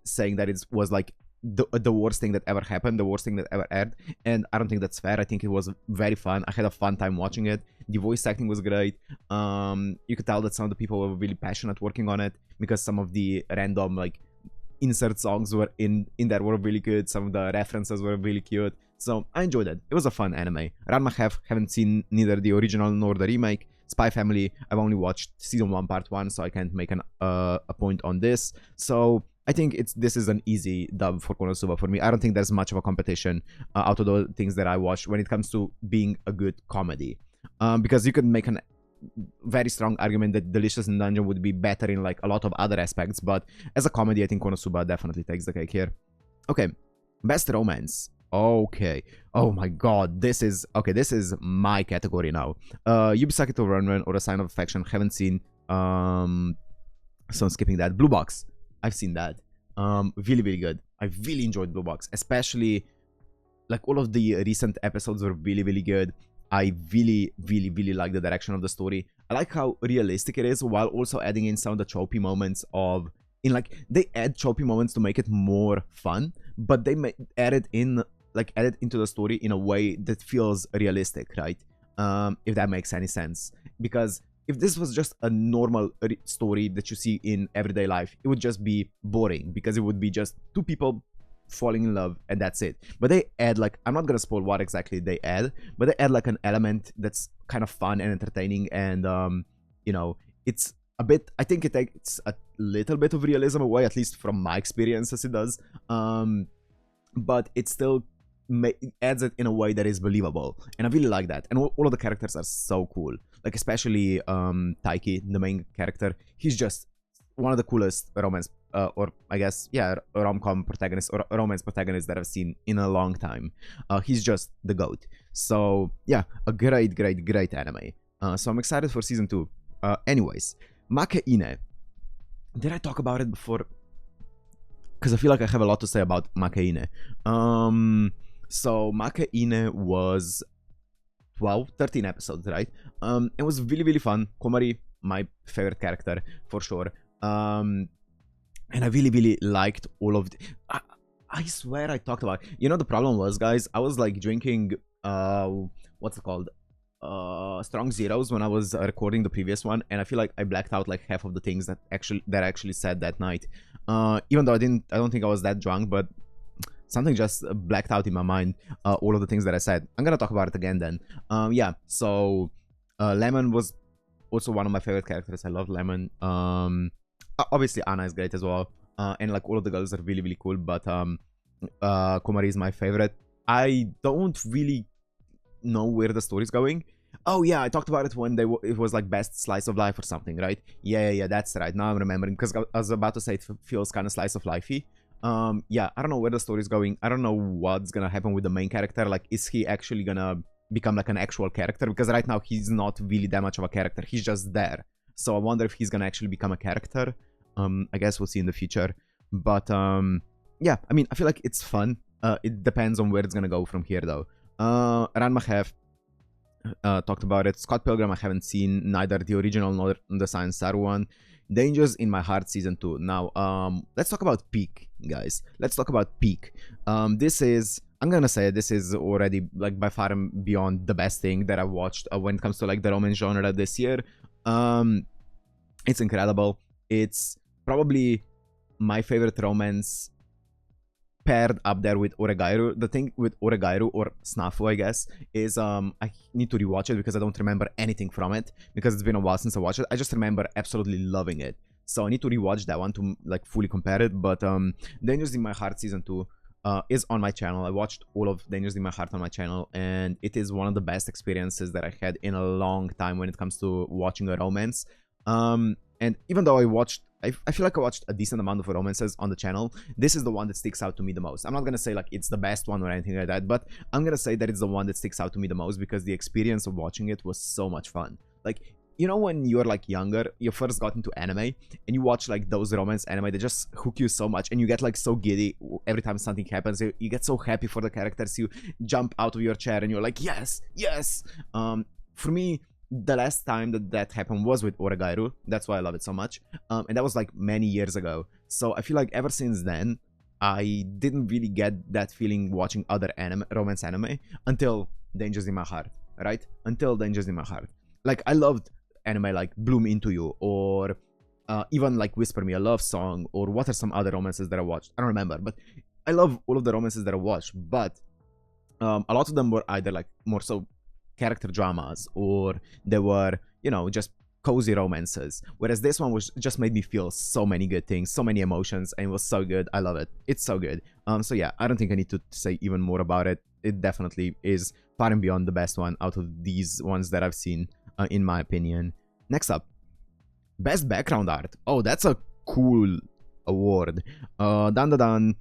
saying that it was like the worst thing that ever happened, the worst thing that ever aired, and I don't think that's fair. I think it was very fun. I had a fun time watching it. The voice acting was great. You could tell that some of the people were really passionate working on it because some of the random like insert songs were in there were really good. Some of the references were really cute. So I enjoyed it. It was a fun anime. Ranma haven't seen neither the original nor the remake. Spy Family, I've only watched season 1 part 1, so I can't make a point on this. So I think this is an easy dub for Konosuba for me. I don't think there's much of a competition out of the things that I watched when it comes to being a good comedy. Because you can make a very strong argument that Delicious in Dungeon would be better in like a lot of other aspects, but as a comedy, I think Konosuba definitely takes the cake here. Okay, best romance. Okay. Oh my god, this is my category now. Yubisaki to Run or A Sign of Affection, haven't seen. So I'm skipping that. Blue Box, I've seen that. Really really good. I really enjoyed Blue Box, especially like all of the recent episodes were really really good. I really really really like the direction of the story. I like how realistic it is while also adding in some of the choppy moments of they add choppy moments to make it more fun, but they add it into the story in a way that feels realistic, right? If that makes any sense. Because if this was just a normal story that you see in everyday life, it would just be boring because it would be just two people falling in love and that's it. But they add I'm not gonna spoil what exactly they add, but they add an element that's kind of fun and entertaining, and it's a bit, I think it takes a little bit of realism away, at least from my experience as it does, but it still adds it in a way that is believable, and I really like that. And all of the characters are so cool, like especially Taiki, the main character. He's just one of the coolest romance or I guess rom-com protagonist or romance protagonist that I've seen in a long time. He's just the goat. So yeah, a great anime. So I'm excited for season 2. Anyways, Make-ine. Did I talk about it before? Because I feel like I have a lot to say about Make-ine. So Make-ine was 13 episodes, right? It was really really fun. Komari, my favorite character for sure. And I really liked all of I swear I talked about the problem was, guys, I was drinking what's it called, Strong Zeros when I was recording the previous one, and I feel like I blacked out half of the things that I actually said that night, even though I don't think I was that drunk, but something just blacked out in my mind, all of the things that I said. I'm gonna talk about it again then. Yeah, so Lemon was also one of my favorite characters. I love Lemon. Obviously Anna is great as well, and all of the girls are really cool, but Komari is my favorite. I don't really know where the story is going, Oh yeah, I talked about it when it was like best slice of life or something, right? Yeah, that's right. Now I'm remembering because I was about to say it feels kind of slice of lifey. Yeah, I don't know where the story's going. I don't know what's gonna happen with the main character. Like, is he actually gonna become like an actual character? Because right now he's not really that much of a character. He's just there. So I wonder if he's gonna actually become a character. I guess we'll see in the future. But yeah, I mean, I feel like it's fun. It depends on where it's gonna go from here, though. Ranma have talked about it. Scott Pilgrim I haven't seen, neither the original nor the Science Star one. Dangers in My Heart season 2. Now, let's talk about Peak, guys. Let's talk about Peak. This is, I'm gonna say this is already like by far and beyond the best thing that I've watched when it comes to like the romance genre this year. It's incredible. It's probably my favorite romance paired up there with Oregairu. The thing with Oregairu, or Snafu, I guess, is I need to rewatch it because I don't remember anything from it because it's been a while since I watched it. I just remember absolutely loving it. So I need to rewatch that one to like fully compare it. But Dangers in My Heart season 2 is on my channel. I watched all of Dangers in My Heart on my channel, and it is one of the best experiences that I had in a long time when it comes to watching a romance. And even though I feel like I watched a decent amount of romances on the channel, this is the one that sticks out to me the most. I'm not gonna say like it's the best one or anything like that, but I'm gonna say that it's the one that sticks out to me the most because the experience of watching it was so much fun. Like, you know, when you're like younger, you first got into anime and you watch like those romance anime that just hook you so much and you get like so giddy every time something happens. You get so happy for the characters, you jump out of your chair and you're like, yes, yes. For me, the last time that happened was with Oregairu. That's why I love it so much. And that was like many years ago. So I feel like ever since then, I didn't really get that feeling watching other romance anime until Dangers in My Heart, right? Until Dangers in My Heart. Like, I loved anime like Bloom Into You, or even like Whisper Me a Love Song, or what are some other romances that I watched? I don't remember, but I love all of the romances that I watched. But a lot of them were either like more so character dramas, or they were, you know, just cozy romances, whereas this one was just made me feel so many good things, so many emotions, and it was so good. I love it. It's so good. So yeah, I don't think I need to say even more about it. It definitely is far and beyond the best one out of these ones that I've seen, in my opinion. Next up, best background art. Oh, that's a cool award. Dan,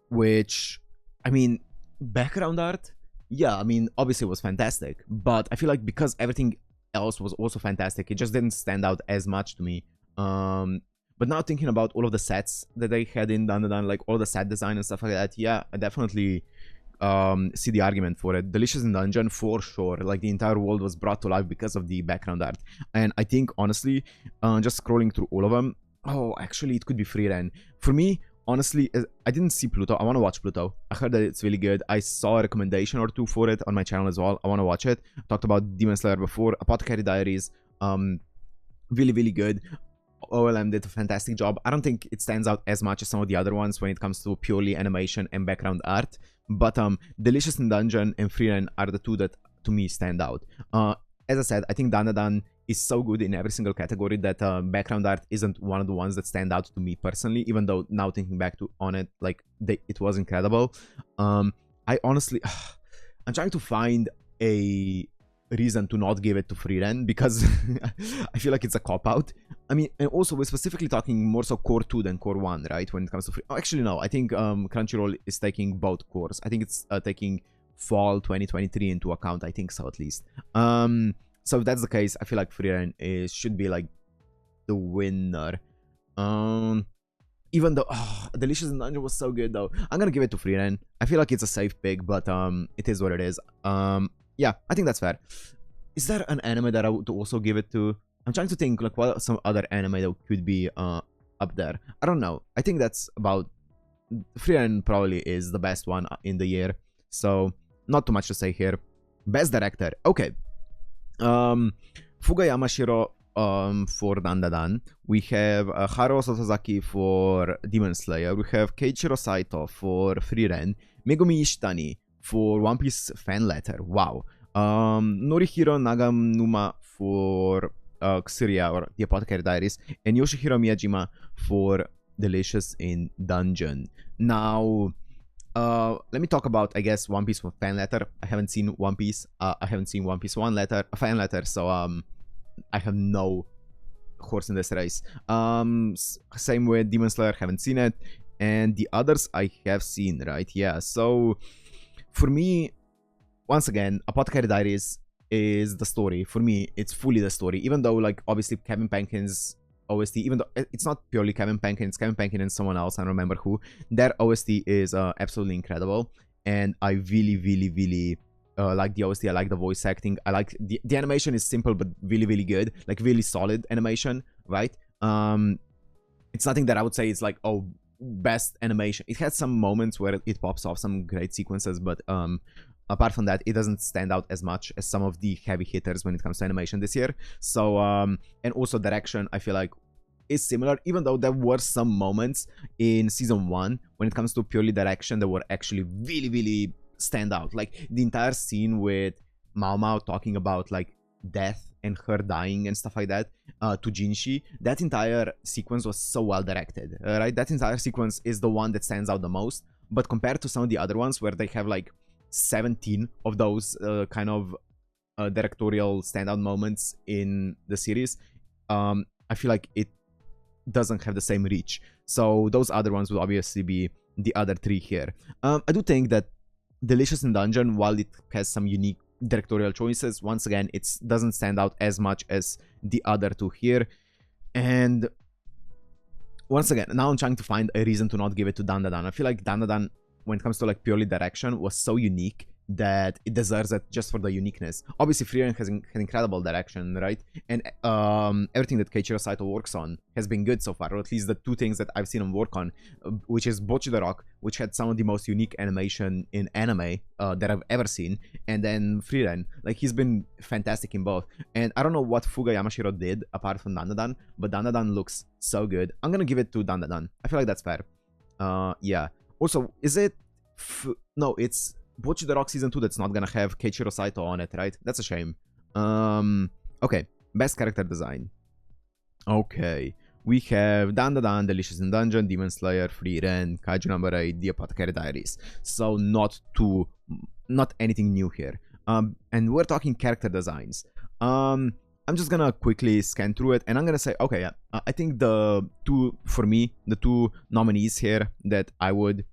which, I mean, background art, yeah, I mean, obviously it was fantastic, but I feel like because everything else was also fantastic, it just didn't stand out as much to me. But now thinking about all of the sets that they had in Dan, like all the set design and stuff like that, yeah, I definitely see the argument for it. Delicious in Dungeon, for sure. Like, the entire world was brought to life because of the background art. And I think, honestly, just scrolling through all of them, oh, actually, it could be Free Ren. For me, honestly, I didn't see Pluto. I want to watch Pluto. I heard that it's really good. I saw a recommendation or two for it on my channel as well. I want to watch it. I talked about Demon Slayer before. Apothecary Diaries, really, really good. OLM did a fantastic job. I don't think it stands out as much as some of the other ones when it comes to purely animation and background art. But Delicious in Dungeon and Free Ren are the two that, to me, stand out. As I said, I think Dan is so good in every single category that background art isn't one of the ones that stand out to me personally, even though now thinking back on it, like, it was incredible. I honestly, I'm trying to find a reason to not give it to Free Ren because I feel like it's a cop-out. I mean, and also we're specifically talking more so Core 2 than Core 1, right? When it comes to Free... Oh, actually, no. I think Crunchyroll is taking both cores. I think it's taking fall 2023 into account. I think so, at least. So if that's the case, I feel like Free Ren should be like the winner. Even though Delicious in Dungeon was so good, though, I'm gonna give it to Free Ren. I feel like it's a safe pick, but it is what it is. Yeah, I think that's fair. Is there an anime that I would also give it to? I'm trying to think, like, what some other anime that could be up there. I don't know. I think that's about... Free Ren probably is the best one in the year. So, not too much to say here. Best Director. Okay. Fugayama Shiro for Dan. We have Haruo Sotozaki for Demon Slayer. We have Keiichiro Saito for Free Ren. Megumi Ishitani for One Piece Fan Letter. Wow. Norihiro Naganuma for Xuria, or The Apothecary Diaries. And Yoshihiro Miyajima for Delicious in Dungeon. Now, let me talk about, I guess, One Piece fan letter. I haven't seen One Piece. I haven't seen One Piece fan letter, so I have no horse in this race. Same with Demon Slayer, haven't seen it, and the others I have seen, right? Yeah. So for me, once again, Apothecary Diaries is the story. For me, it's fully the story. Even though, like, obviously Kevin Penkin's OST, even though it's not purely Kevin Penkin, it's Kevin Penkin and someone else, I don't remember who. Their OST is absolutely incredible, and I really like the OST. I like the voice acting. I like the animation is simple but really good, like really solid animation, right? It's nothing that I would say it's like, oh, best animation. It had some moments where it pops off some great sequences, but apart from that, it doesn't stand out as much as some of the heavy hitters when it comes to animation this year. So and also direction, I feel like is similar, even though there were some moments in season 1 when it comes to purely direction that were actually really stand out. Like the entire scene with Mao Mao talking about like death and her dying and stuff like that to Jinshi, that entire sequence was so well directed, right? That entire sequence is the one that stands out the most, but compared to some of the other ones where they have like 17 of those kind of directorial standout moments in the series, I feel like it doesn't have the same reach. So those other ones will obviously be the other 3 here. I do think that Delicious in Dungeon, while it has some unique directorial choices, once again, it doesn't stand out as much as the other 2 here. And once again, now I'm trying to find a reason to not give it to Dandadan. I feel like Dandadan, when it comes to like purely direction, was so unique that it deserves it just for the uniqueness. Obviously, Frieren has incredible direction, right? And everything that Keiichiro Saito works on has been good so far, or at least the 2 things that I've seen him work on, which is Bocchi the Rock, which had some of the most unique animation in anime that I've ever seen, and then Frieren. Like, he's been fantastic in both. And I don't know what Fuga Yamashiro did apart from Dandadan, but Dandadan looks so good. I'm gonna give it to Dandadan. I feel like that's fair. Yeah. Also, is it... no, it's Bocchi the Rock Season 2 that's not gonna have Keiichiro Saito on it, right? That's a shame. Okay, best character design. Okay, we have Dandadan, Delicious in Dungeon, Demon Slayer, Frieren, Kaiju Number 8, The Apothecary Diaries. So not anything new here. And we're talking character designs. I'm just gonna quickly scan through it, and I'm gonna say, okay, yeah, I think the 2 nominees here that I would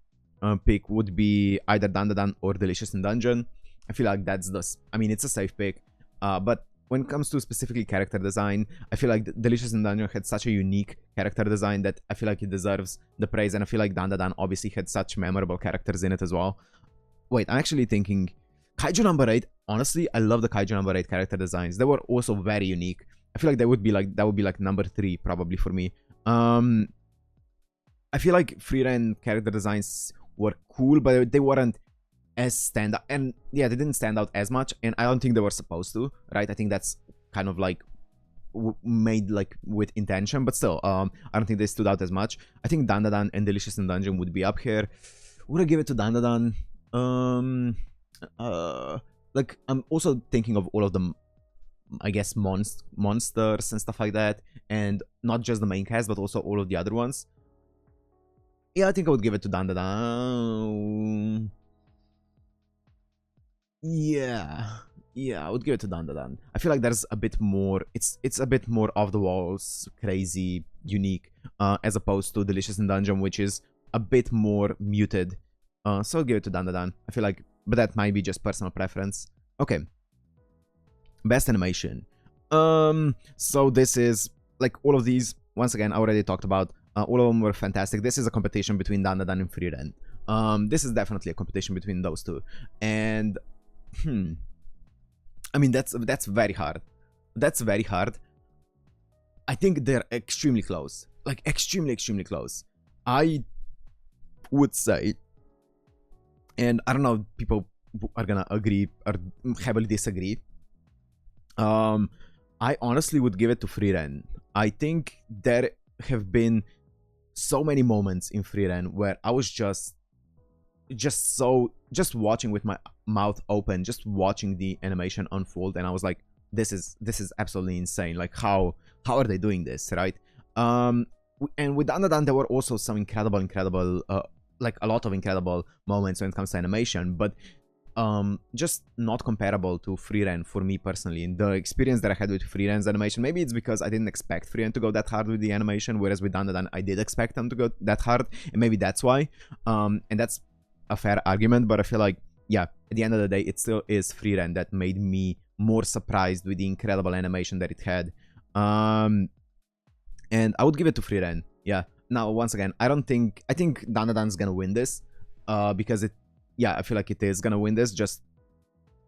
pick would be either Dandadan or Delicious in Dungeon. I feel like that's it's a safe pick. But when it comes to specifically character design, I feel like Delicious in Dungeon had such a unique character design that I feel like it deserves the praise, and I feel like Dandadan obviously had such memorable characters in it as well. Wait, I'm actually thinking Kaiju Number 8. Honestly, I love the Kaiju Number 8 character designs. They were also very unique. I feel like that would be like number 3 probably for me. I feel like Frieren character designs were cool, but they weren't as standout, and yeah, they didn't stand out as much, and I don't think they were supposed to, right? I think that's kind of like made like with intention, but still, I don't think they stood out as much. I think Dandadan and Delicious in Dungeon would be up here. Would I give it to Dandadan? Like, I'm also thinking of all of them, I guess, monsters and stuff like that, and not just the main cast, but also all of the other ones. Yeah, I think I would give it to Dandadan. Yeah, I would give it to Dandadan. I feel like there's a bit more, it's a bit more off the walls, crazy, unique, as opposed to Delicious in Dungeon, which is a bit more muted. So I'll give it to Dandadan. I feel like, but that might be just personal preference. Okay. Best animation. So this is, like, all of these, once again, I already talked about. All of them were fantastic. This is a competition between Dandadan and Frieren. This is definitely a competition between those 2. And, I mean, that's very hard. That's very hard. I think they're extremely close. Like, extremely close. I would say, and I don't know if people are gonna agree or heavily disagree. I honestly would give it to Frieren. I think there have been so many moments in Frieren where I was just watching with my mouth open, just watching the animation unfold, and I was like, this is absolutely insane. Like, how are they doing this, right? And with Dandadan, there were also some incredible like a lot of incredible moments when it comes to animation, but just not comparable to Freeren for me personally. And the experience that I had with Freeren's animation, maybe it's because I didn't expect Freeren to go that hard with the animation, whereas with Dandadan I did expect them to go that hard, and maybe that's why. And that's a fair argument, but I feel like, yeah, at the end of the day, it still is Freeren that made me more surprised with the incredible animation that it had. And I would give it to Freeren. Yeah. Now, once again, I think Dandadan's gonna win this, because I feel like it is gonna win this just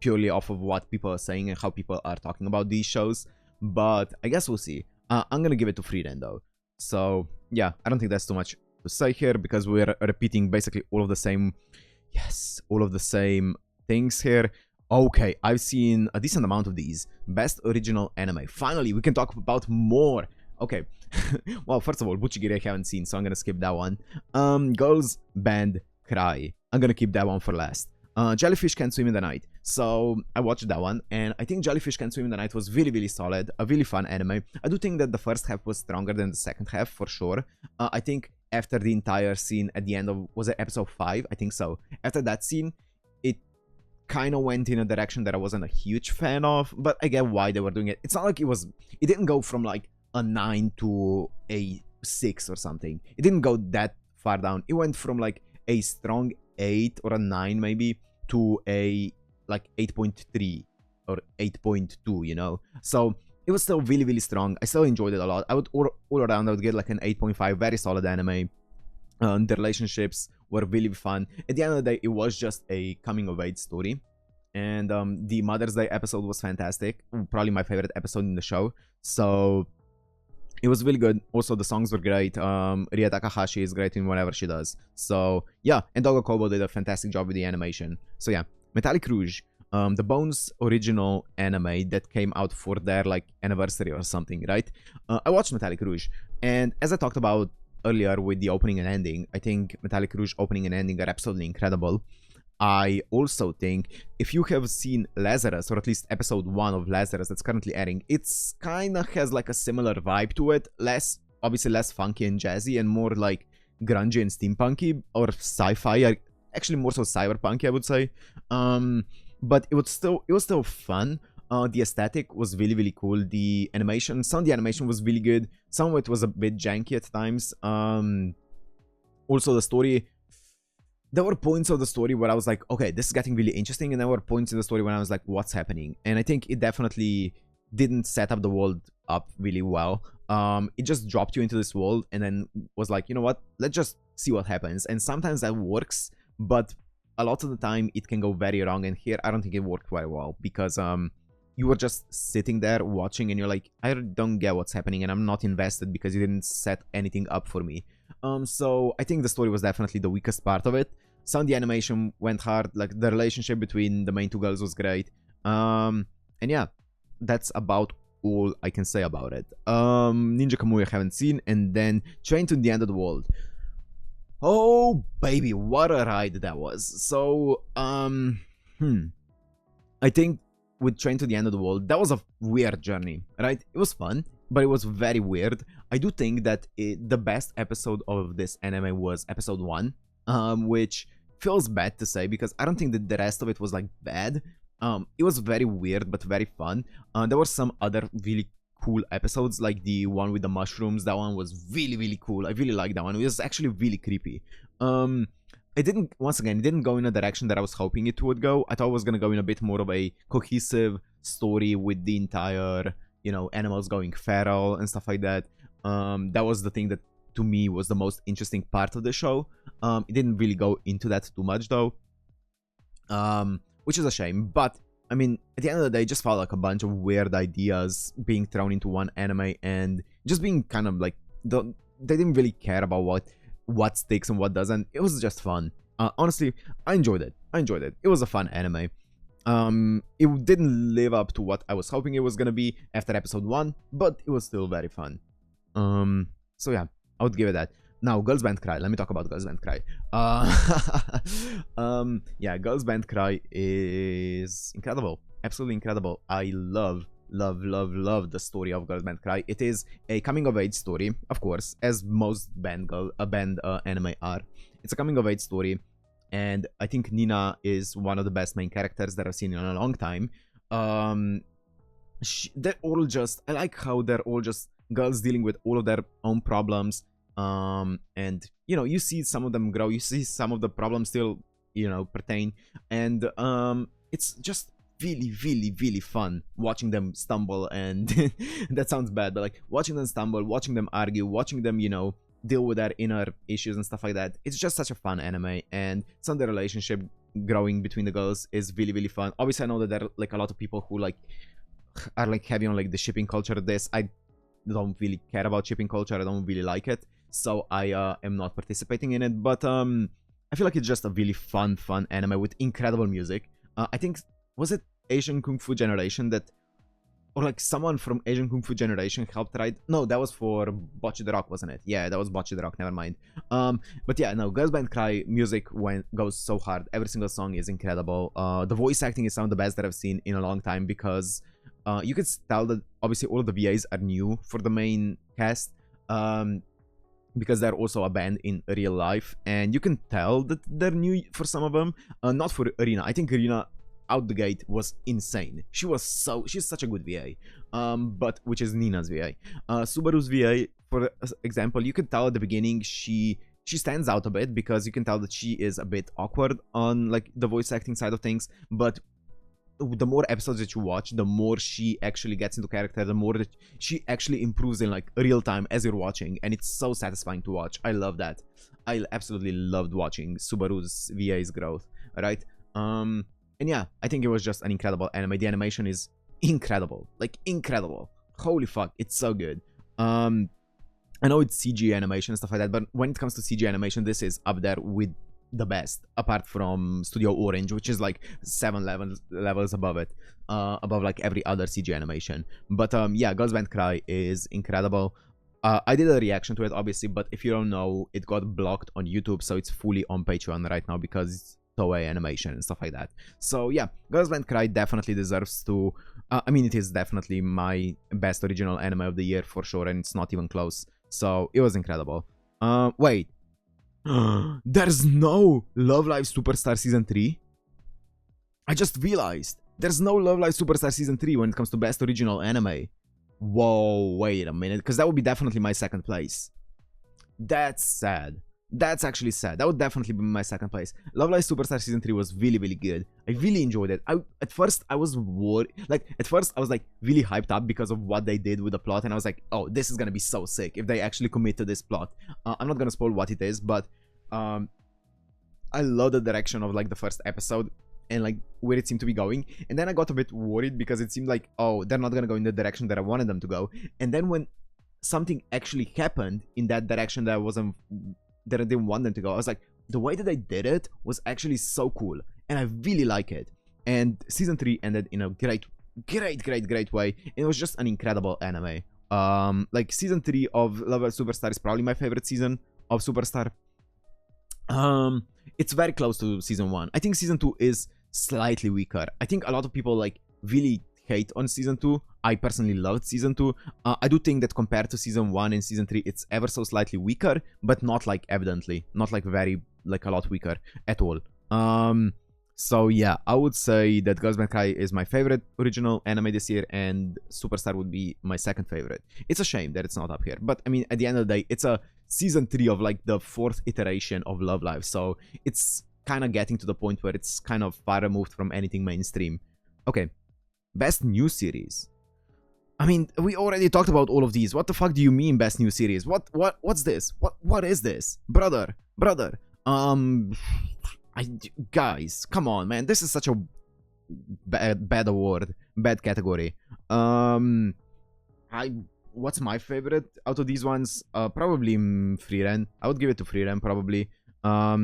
purely off of what people are saying and how people are talking about these shows. But I guess we'll see. I'm gonna give it to Freeren though. So yeah, I don't think that's too much to say here because we're repeating basically all of the same, all of the same things here. Okay, I've seen a decent amount of these. Best original anime. Finally, we can talk about more. Okay. Well, first of all, Buchigiri I haven't seen, so I'm gonna skip that one. Girls Band Cry. I'm gonna keep that one for last. Jellyfish Can't Swim in the Night. So I watched that one, and I think Jellyfish Can't Swim in the Night was really, really solid. A really fun anime. I do think that the first half was stronger than the second half, for sure. I think after the entire scene at the end of, was it episode 5? I think so. After that scene, it kind of went in a direction that I wasn't a huge fan of, but I get why they were doing it. It's not like it didn't go from like a 9 to a 6 or something. It didn't go that far down. It went from like a strong 8 or a 9 maybe to a like 8.3 or 8.2, you know? So it was still really, really strong. I still enjoyed it a lot. I would all around I would get like an 8.5, very solid anime. The relationships were really fun. At the end of the day, it was just a coming of age story. And the Mother's Day episode was fantastic. Probably my favorite episode in the show. So it was really good. Also, the songs were great. Ria Takahashi is great in whatever she does. So, yeah. And Dogo Kobo did a fantastic job with the animation. So, yeah. Metallic Rouge. The Bones original anime that came out for their, like, anniversary or something, right? I watched Metallic Rouge. And as I talked about earlier with the opening and ending, I think Metallic Rouge opening and ending are absolutely incredible. I also think if you have seen Lazarus, or at least episode 1 of Lazarus that's currently airing, it's kind of has like a similar vibe to it. Obviously less funky and jazzy and more like grungy and steampunky or sci-fi, actually more so cyberpunky, I would say. But it was still fun. The aesthetic was really, really cool. The animation, some of the animation was really good. Some of it was a bit janky at times. Also the story, there were points of the story where I was like, okay, this is getting really interesting, and there were points in the story when I was like, what's happening? And I think it definitely didn't set up the world up really well. It just dropped you into this world and then was like, you know what, let's just see what happens. And sometimes that works, but a lot of the time it can go very wrong, and here I don't think it worked very well because you were just sitting there watching and you're like, I don't get what's happening and I'm not invested because you didn't set anything up for me. So I think the story was definitely the weakest part of it. Some of the animation went hard, like the relationship between the main two girls was great. And yeah, that's about all I can say about it. Ninja Kamui I haven't seen, and then Train to the End of the World. Oh baby, what a ride that was. So I think with Train to the End of the World, that was a weird journey, right? It was fun, but it was very weird. I do think that the best episode of this anime was episode 1, which feels bad to say because I don't think that the rest of it was like bad. It was very weird but very fun. There were some other really cool episodes, like the one with the mushrooms. That one was really, really cool. I really liked that one. It was actually really creepy. It didn't go in a direction that I was hoping it would go. I thought it was gonna go in a bit more of a cohesive story with the entire, you know, animals going feral and stuff like that. That was the thing that to me was the most interesting part of the show. It didn't really go into that too much though, which is a shame. But I mean, at the end of the day, it just felt like a bunch of weird ideas being thrown into one anime and just being kind of like, they didn't really care about what sticks and what doesn't. It was just fun. Honestly, I enjoyed it. It was a fun anime. It didn't live up to what I was hoping it was gonna be after episode 1, but it was still very fun. So yeah, I would give it that. Now, Girls Band Cry. Let me talk about Girls Band Cry. Yeah, Girls Band Cry is incredible. Absolutely incredible. I love love the story of Girls Band Cry. It is a coming of age story, of course, as most band anime are. It's a coming of age story, and I think Nina is one of the best main characters that I've seen in a long time. They're all just, I like how they're all just girls dealing with all of their own problems. And you know, you see some of them grow, you see some of the problems still, you know, pertain, and it's just really fun watching them stumble. And that sounds bad, but like watching them stumble, watching them argue, watching them, you know, deal with their inner issues and stuff like that. It's just such a fun anime, and some of the relationship growing between the girls is really fun. Obviously, I know that there are like a lot of people who like are like heavy on like the shipping culture of this. I don't really care about shipping culture, I don't really like it, so I am not participating in it. But I feel like it's just a really fun anime with incredible music. I think, was it Asian Kung Fu Generation that, or like someone from Asian Kung Fu Generation helped write? No, that was for Bocce the Rock, wasn't it? Yeah, that was Bocce the Rock, never mind. But yeah, no, Girls Band Cry music goes so hard. Every single song is incredible. The voice acting is some of the best that I've seen in a long time, because you could tell that obviously all of the VAs are new for the main cast, because they're also a band in real life, and you can tell that they're new for some of them. Not for Irina. I think Irina out the gate was insane. She's such a good VA, but which is Nina's VA. Subaru's VA, for example, you can tell at the beginning she stands out a bit, because you can tell that she is a bit awkward on like the voice acting side of things, but the more episodes that you watch, the more she actually gets into character, the more that she actually improves in like real time as you're watching, and it's so satisfying to watch. I love that. I absolutely loved watching Subaru's VA's growth, right? And yeah, I think it was just an incredible anime. The animation is incredible, like incredible. Holy fuck, it's so good. I know it's CG animation and stuff like that, but when it comes to CG animation, this is up there with the best, apart from Studio Orange, which is like 7 levels above it, above like every other CG animation. But yeah, Girls Band Cry is incredible. I did a reaction to it, obviously, but if you don't know, it got blocked on YouTube, so it's fully on Patreon right now, because it's Toei animation and stuff like that. So yeah, Girls Band Cry definitely deserves to, I mean, it is definitely my best original anime of the year for sure, and it's not even close. So it was incredible. Wait, there's no Love Live Superstar Season 3? I just realized there's no Love Live Superstar Season 3 when it comes to best original anime. Whoa, wait a minute, because that would be definitely my second place. That's sad. That's actually sad. That would definitely be my second place. Love Live Superstar Season 3 was really good. I really enjoyed it. At first I was worried, like at first I was like really hyped up because of what they did with the plot, and I was like, oh, this is gonna be so sick if they actually commit to this plot. I'm not gonna spoil what it is, but I love the direction of like the first episode and like where it seemed to be going, and then I got a bit worried because it seemed like, oh, they're not gonna go in the direction that I wanted them to go. And then when something actually happened in that direction that I didn't want them to go, I was like, the way that they did it was actually so cool, and I really like it. And season 3 ended in a great way. It was just an incredible anime. Like season 3 of Love Live Superstar is probably my favorite season of Superstar. It's very close to season 1. I think season 2 is slightly weaker. I think a lot of people like really hate on season 2. I personally loved season 2. I do think that compared to season 1 and season 3, it's ever so slightly weaker, but not like evidently, not like very, like a lot weaker at all. So yeah, I would say that Girls Band Cry is my favorite original anime this year, and Superstar would be my second favorite. It's a shame that it's not up here, but I mean, at the end of the day, it's a season 3 of like the 4th iteration of Love Live, so it's kind of getting to the point where it's kind of far removed from anything mainstream. Okay, best new series. I mean, we already talked about all of these. What the fuck do you mean best new series? What's this? What is this? Brother. Guys, come on, man. This is such a bad award, bad category. What's my favorite out of these ones? Probably Frieren. I would give it to Frieren, probably. I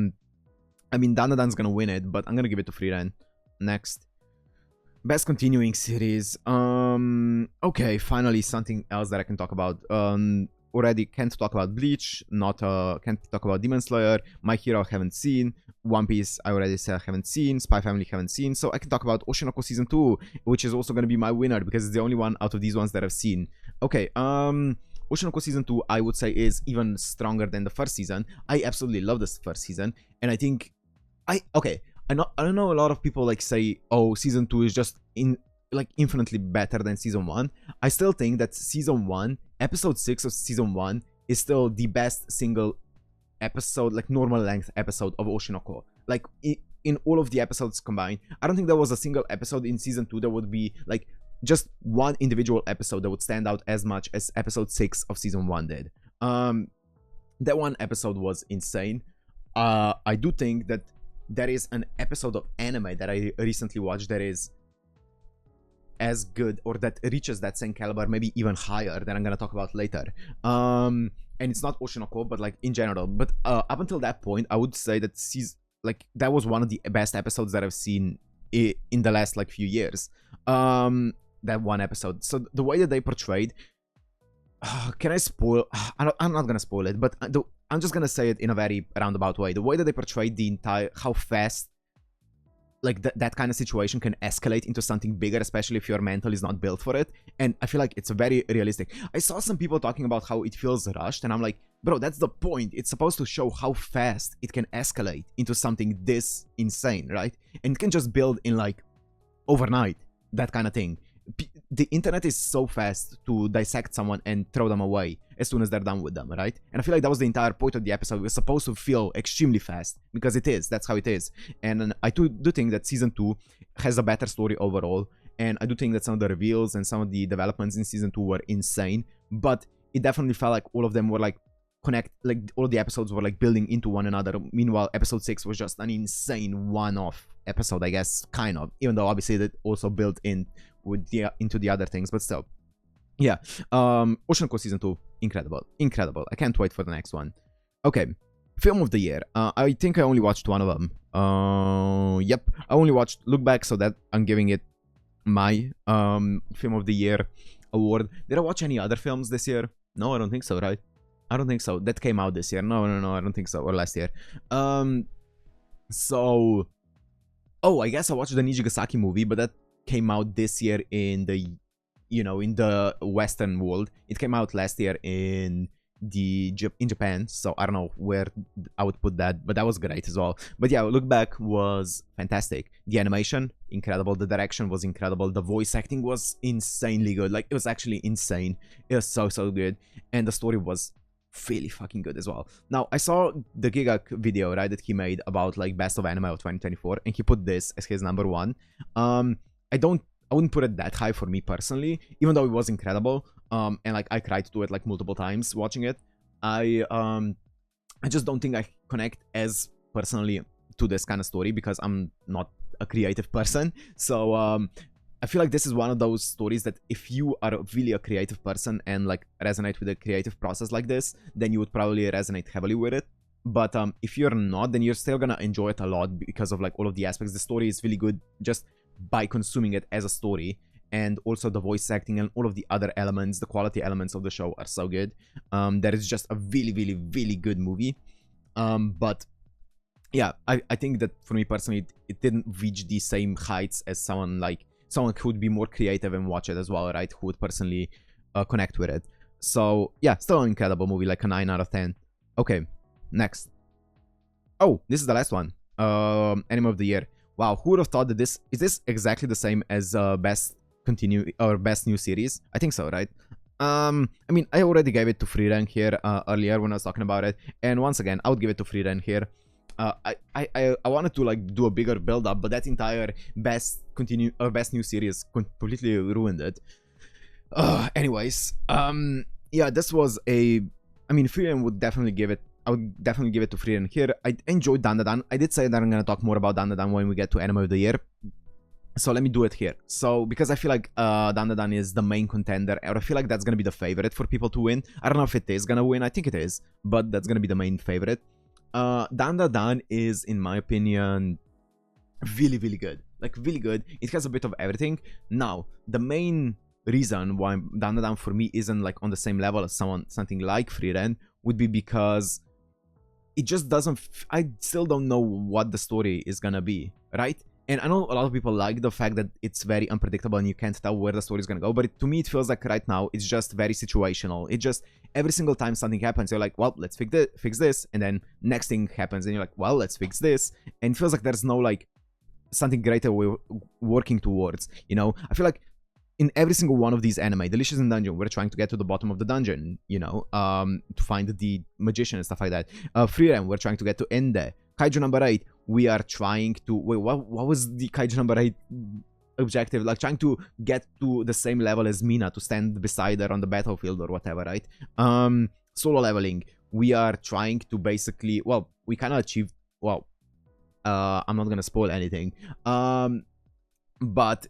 mean, Danadan's gonna win it, but I'm gonna give it to Frieren. Next. Best continuing series. Okay, finally something else that I can talk about. Already can't talk about Bleach, can't talk about Demon Slayer, My Hero I haven't seen, One Piece, I already said I haven't seen. Spy Family, haven't seen. So I can talk about Oshi No Ko Season 2, which is also going to be my winner because it's the only one out of these ones that I've seen. Okay, Oshi No Ko Season 2, I would say, is even stronger than the first season. I absolutely love this first season. And I think... I don't know a lot of people like say, oh, Season 2 is just infinitely better than Season 1. I still think that Season 1, Episode 6 of Season 1 is still the best single episode, like normal length episode of Oshi No Ko. Like in all of the episodes combined, I don't think there was a single episode in Season 2 that would be like just one individual episode that would stand out as much as Episode 6 of Season 1 did. That one episode was insane. I do think that there is an episode of anime that I recently watched that is as good, or that reaches that same caliber, maybe even higher, that I'm gonna talk about later. And it's not Oshi No Ko, but like in general. But up until that point, I would say that that was one of the best episodes that I've seen in the last like few years. That one episode. So the way that they portrayed, can I spoil? I'm not gonna spoil it, but I'm just gonna say it in a very roundabout way. The way that they portrayed the entire, how fast like that kind of situation can escalate into something bigger, especially if your mental is not built for it. And I feel like it's very realistic. I saw some people talking about how it feels rushed, and I'm like, bro, that's the point. It's supposed to show how fast it can escalate into something this insane, right? And it can just build in like overnight, that kind of thing. The internet is so fast to dissect someone and throw them away as soon as they're done with them, right? And I feel like that was the entire point of the episode. We're supposed to feel extremely fast because it is. That's how it is. And I do think that Season 2 has a better story overall. And I do think that some of the reveals and some of the developments in Season 2 were insane. But it definitely felt like all of them were like all of the episodes were like building into one another. Meanwhile, Episode 6 was just an insane one-off episode, I guess, kind of. Even though obviously that also built in into the other things, but still. Yeah, Oshi No Ko Season 2, incredible. I can't wait for the next one. Okay, Film of the Year. I think I only watched one of them. Yep, I only watched Look Back, so that I'm giving it my Film of the Year award. Did I watch any other films this year? No, I don't think so, right? I don't think so. That came out this year. No, I don't think so. Or last year. So... Oh, I guess I watched the Nijigasaki movie, but that came out this year in the, in the Western world. It came out last year in Japan, so I don't know where I would put that, but that was great as well. But yeah, Look Back was fantastic. The animation, incredible. The direction was incredible. The voice acting was insanely good. Like, it was actually insane. It was so good. And the story was really fucking good as well. Now, I saw the Gigak video, right, that he made about like best of anime of 2024, and he put this as his number one. I wouldn't put it that high for me personally, even though it was incredible. And like I cried to it like multiple times watching it. I just don't think I connect as personally to this kind of story because I'm not a creative person. So I feel like this is one of those stories that if you are really a creative person and like resonate with a creative process like this, then you would probably resonate heavily with it. But if you're not, then you're still gonna enjoy it a lot because of like all of the aspects. The story is really good just by consuming it as a story, and also the voice acting and all of the other elements, the quality elements of the show are so good. That is just a really good movie. But yeah, I think that for me personally, it didn't reach the same heights as someone who would be more creative and watch it as well, right? Who would personally connect with it. So yeah, still an incredible movie, like a 9 out of 10. Okay, next. Oh, this is the last one. Anime of the Year. Wow, who would have thought that is this exactly the same as best new series? I think so, right? I mean, I already gave it to Free Rank here earlier when I was talking about it, and once again, I would give it to Free Rank here. I wanted to like do a bigger build up, but that entire best new series completely ruined it. Anyways, yeah, this was I mean, Free Rank would definitely give it. I would definitely give it to Free Rank here. I enjoyed Dandadan. I did say that I'm gonna talk more about Dandadan when we get to Anime of the Year. So let me do it here. So, because I feel like Dandadan is the main contender, or I feel like that's gonna be the favorite for people to win. I don't know if it is gonna win, I think it is, but that's gonna be the main favorite. Dandadan is, in my opinion, really good. Like, really good. It has a bit of everything. Now, the main reason why Dandadan for me isn't like on the same level as something like Free Ren would be because it just doesn't. I still don't know what the story is gonna be, right? And I know a lot of people like the fact that it's very unpredictable and you can't tell where the story is gonna go. But to me, it feels like right now it's just very situational. It just every single time something happens, you're like, well, let's fix this, and then next thing happens, and you're like, well, let's fix this, and it feels like there's no like something greater we're working towards. You know, I feel like in every single one of these anime, Delicious in Dungeon, we're trying to get to the bottom of the dungeon, you know, to find the magician and stuff like that. Free Rem, we're trying to get to Ende. Kaiju number 8, we are trying to... Wait, what was the Kaiju number 8 objective? Like, trying to get to the same level as Mina, to stand beside her on the battlefield or whatever, right? Solo leveling, we are trying to basically... Well, we kind of achieved... Well, I'm not gonna spoil anything. But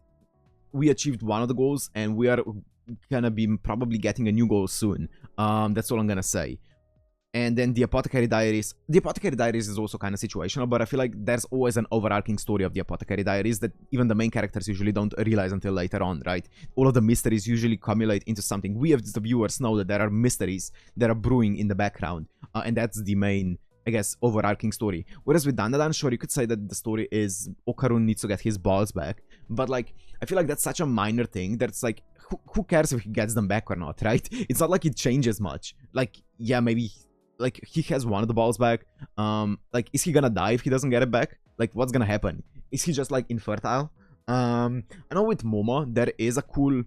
we achieved one of the goals, and we are gonna be probably getting a new goal soon. That's all I'm gonna say. And then the Apothecary Diaries. The Apothecary Diaries is also kind of situational, but I feel like there's always an overarching story of the Apothecary Diaries that even the main characters usually don't realize until later on, right? All of the mysteries usually accumulate into something. We as the viewers know that there are mysteries that are brewing in the background, and that's the main, I guess, overarching story. Whereas with Dandadan, sure, you could say that the story is Okarun needs to get his balls back, but like, I feel like that's such a minor thing that's like, who cares if he gets them back or not, right? It's not like it changes much. Like, yeah, maybe... Like, he has one of the balls back. Like, is he gonna die if he doesn't get it back? Like, what's gonna happen? Is he just, like, infertile? I know with Momo, there is a cool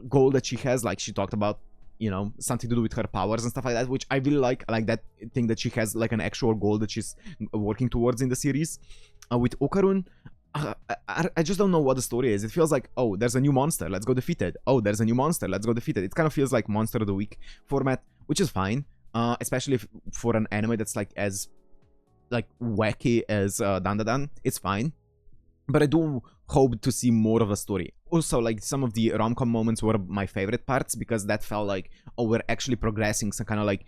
goal that she has. Like, she talked about, you know, something to do with her powers and stuff like that, which I really like. I like that thing that she has, like, an actual goal that she's working towards in the series. With Okarun, I just don't know what the story is. It feels like, oh, there's a new monster, let's go defeat it. Oh, there's a new monster, let's go defeat it. It kind of feels like Monster of the Week format, which is fine. Especially for an anime that's like as like wacky as Dandadan, it's fine. But I do hope to see more of the story. Also, like, some of the rom-com moments were my favorite parts, because that felt like, oh, we're actually progressing some kind of like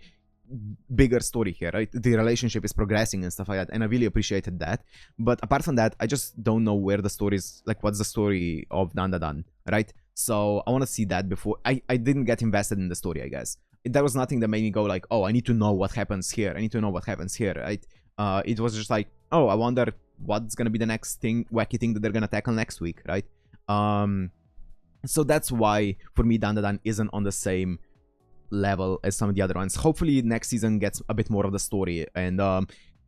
bigger story here, right? The relationship is progressing and stuff like that, and I really appreciated that. But apart from that, I just don't know where the story is, like, what's the story of Dandadan, right? So I want to see that before I didn't get invested in the story, I guess. There was nothing that made me go like, oh, I need to know what happens here. I need to know what happens here, right? It was just like, oh, I wonder what's gonna be the next thing, wacky thing that they're gonna tackle next week, right? So that's why, for me, Dandadan isn't on the same level as some of the other ones. Hopefully, next season gets a bit more of the story and,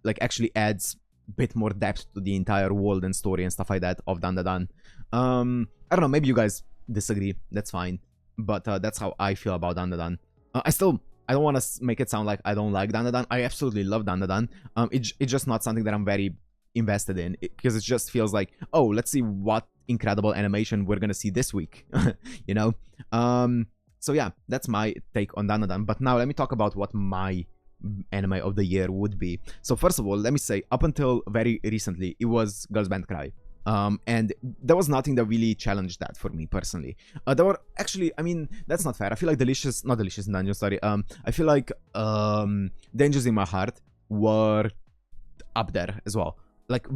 like, actually adds a bit more depth to the entire world and story and stuff like that of Dandadan. I don't know, maybe you guys disagree. That's fine. But that's how I feel about Dandadan. I don't want to make it sound like I don't like Dandadan. I absolutely love Dandadan. It's just not something that I'm very invested in, because it just feels like, oh, let's see what incredible animation we're gonna see this week, you know? So yeah, that's my take on Dandadan. But now let me talk about what my anime of the year would be. So first of all, let me say, up until very recently, it was Girls Band Cry. And there was nothing that really challenged that for me personally. There were actually, I mean, that's not fair. I feel like not Delicious in Dungeon, sorry. I feel like Dangers in My Heart were up there as well. Like,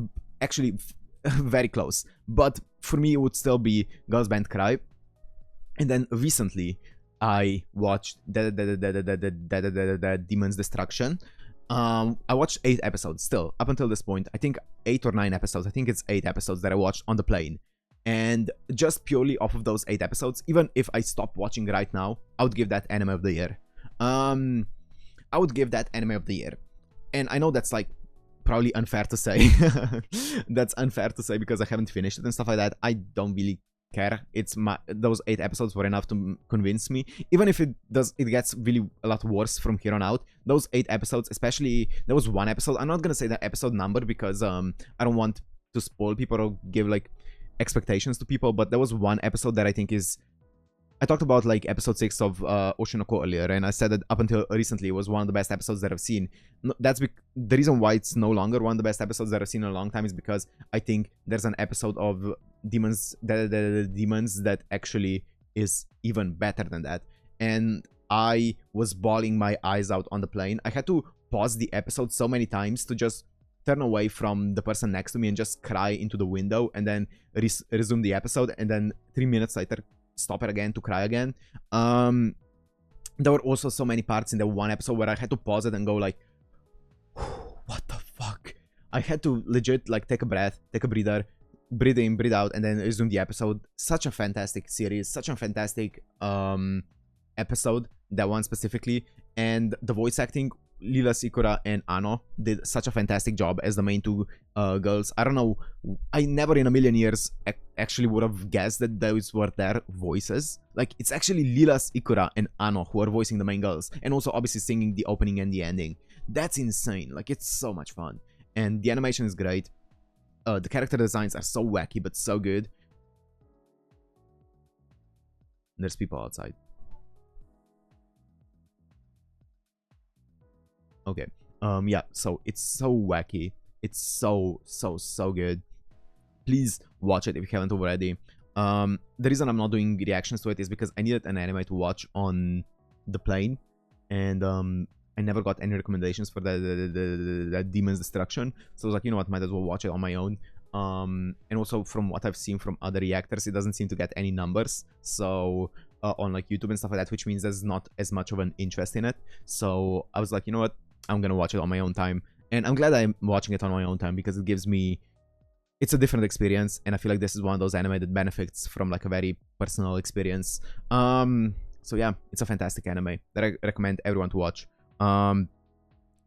actually, very close. But for me, it would still be Girls Band Cry. And then recently, I watched the Demon's Destruction. I watched 8 episodes still, up until this point. I think 8 or 9 episodes. I think it's 8 episodes that I watched on the plane. And just purely off of those 8 episodes, even if I stop watching right now, I would give that anime of the year. I would give that anime of the year. And I know that's like probably unfair to say. That's unfair to say because I haven't finished it and stuff like that. I don't really care. Those 8 episodes were enough to convince me. Even if it gets really a lot worse from here on out. Those 8 episodes, especially there was one episode. I'm not gonna say the episode number because I don't want to spoil people or give like expectations to people. But there was one episode that I think is. I talked about like episode 6 of Oshi No Ko earlier, and I said that up until recently it was one of the best episodes that I've seen. That's the reason why it's no longer one of the best episodes that I've seen in a long time is because I think there's an episode of Demons, the Demons that actually is even better than that. And I was bawling my eyes out on the plane. I had to pause the episode so many times to just turn away from the person next to me and just cry into the window, and then resume the episode, and then 3 minutes later stop it again to cry again. There were also so many parts in the one episode where I had to pause it and go like, I had to legit like take a breath, take a breather, breathe in, breathe out, and then resume the episode. Such a fantastic series, such a fantastic episode, that one specifically. And the voice acting, Lila Sikura and Ano did such a fantastic job as the main two girls. I don't know, I never in a million years actually would have guessed that those were their voices. Like, it's actually Lila Sikura and Ano who are voicing the main girls, and also obviously singing the opening and the ending. That's insane. Like, it's so much fun, and the animation is great. The character designs are so wacky but so good. There's people outside. Okay. Yeah, so it's so wacky. It's so good. Please watch it if you haven't already. The reason I'm not doing reactions to it is because I needed an anime to watch on the plane, and I never got any recommendations for that Demon's Destruction. So I was like, you know what, might as well watch it on my own. And also from what I've seen from other reactors, it doesn't seem to get any numbers. So on like YouTube and stuff like that, which means there's not as much of an interest in it. So I was like, you know what, I'm gonna watch it on my own time. And I'm glad I'm watching it on my own time, because it gives me, it's a different experience, and I feel like this is one of those anime that benefits from like a very personal experience. So yeah, it's a fantastic anime that I recommend everyone to watch.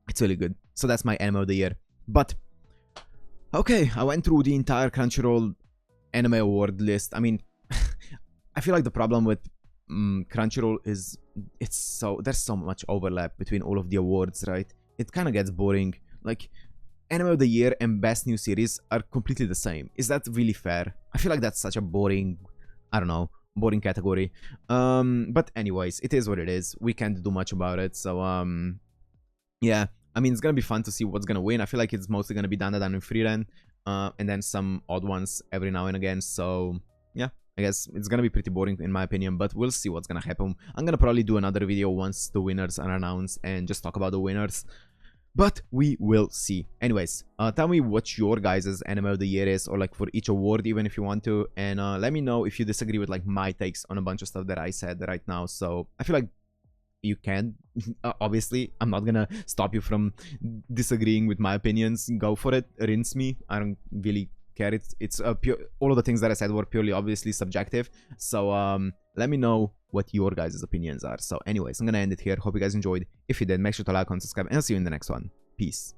It's really good. So that's my anime of the year. But okay, I went through the entire Crunchyroll anime award list. I mean, I feel like the problem with Crunchyroll is there's so much overlap between all of the awards, right? It kind of gets boring. Like, anime of the year and best new series are completely the same. Is that really fair? I feel like that's such a boring, I don't know, boring category. But anyways, it is what it is. We can't do much about it. So yeah, I mean, it's gonna be fun to see what's gonna win. I feel like it's mostly gonna be Dandadan and Frieren, and then some odd ones every now and again. So yeah, I guess it's gonna be pretty boring in my opinion, but we'll see what's gonna happen. I'm gonna probably do another video once the winners are announced and just talk about the winners. But we will see. Anyways, tell me what your guys' anime of the year is, or like for each award, even if you want to. And let me know if you disagree with like my takes on a bunch of stuff that I said right now. So I feel like you can. Obviously, I'm not gonna stop you from disagreeing with my opinions. Go for it. Rinse me. I don't really care. It's pure. All of the things that I said were purely obviously subjective. So let me know what your guys' opinions are. So anyways, I'm gonna end it here. Hope you guys enjoyed. If you did, make sure to like and subscribe, and I'll see you in the next one. Peace.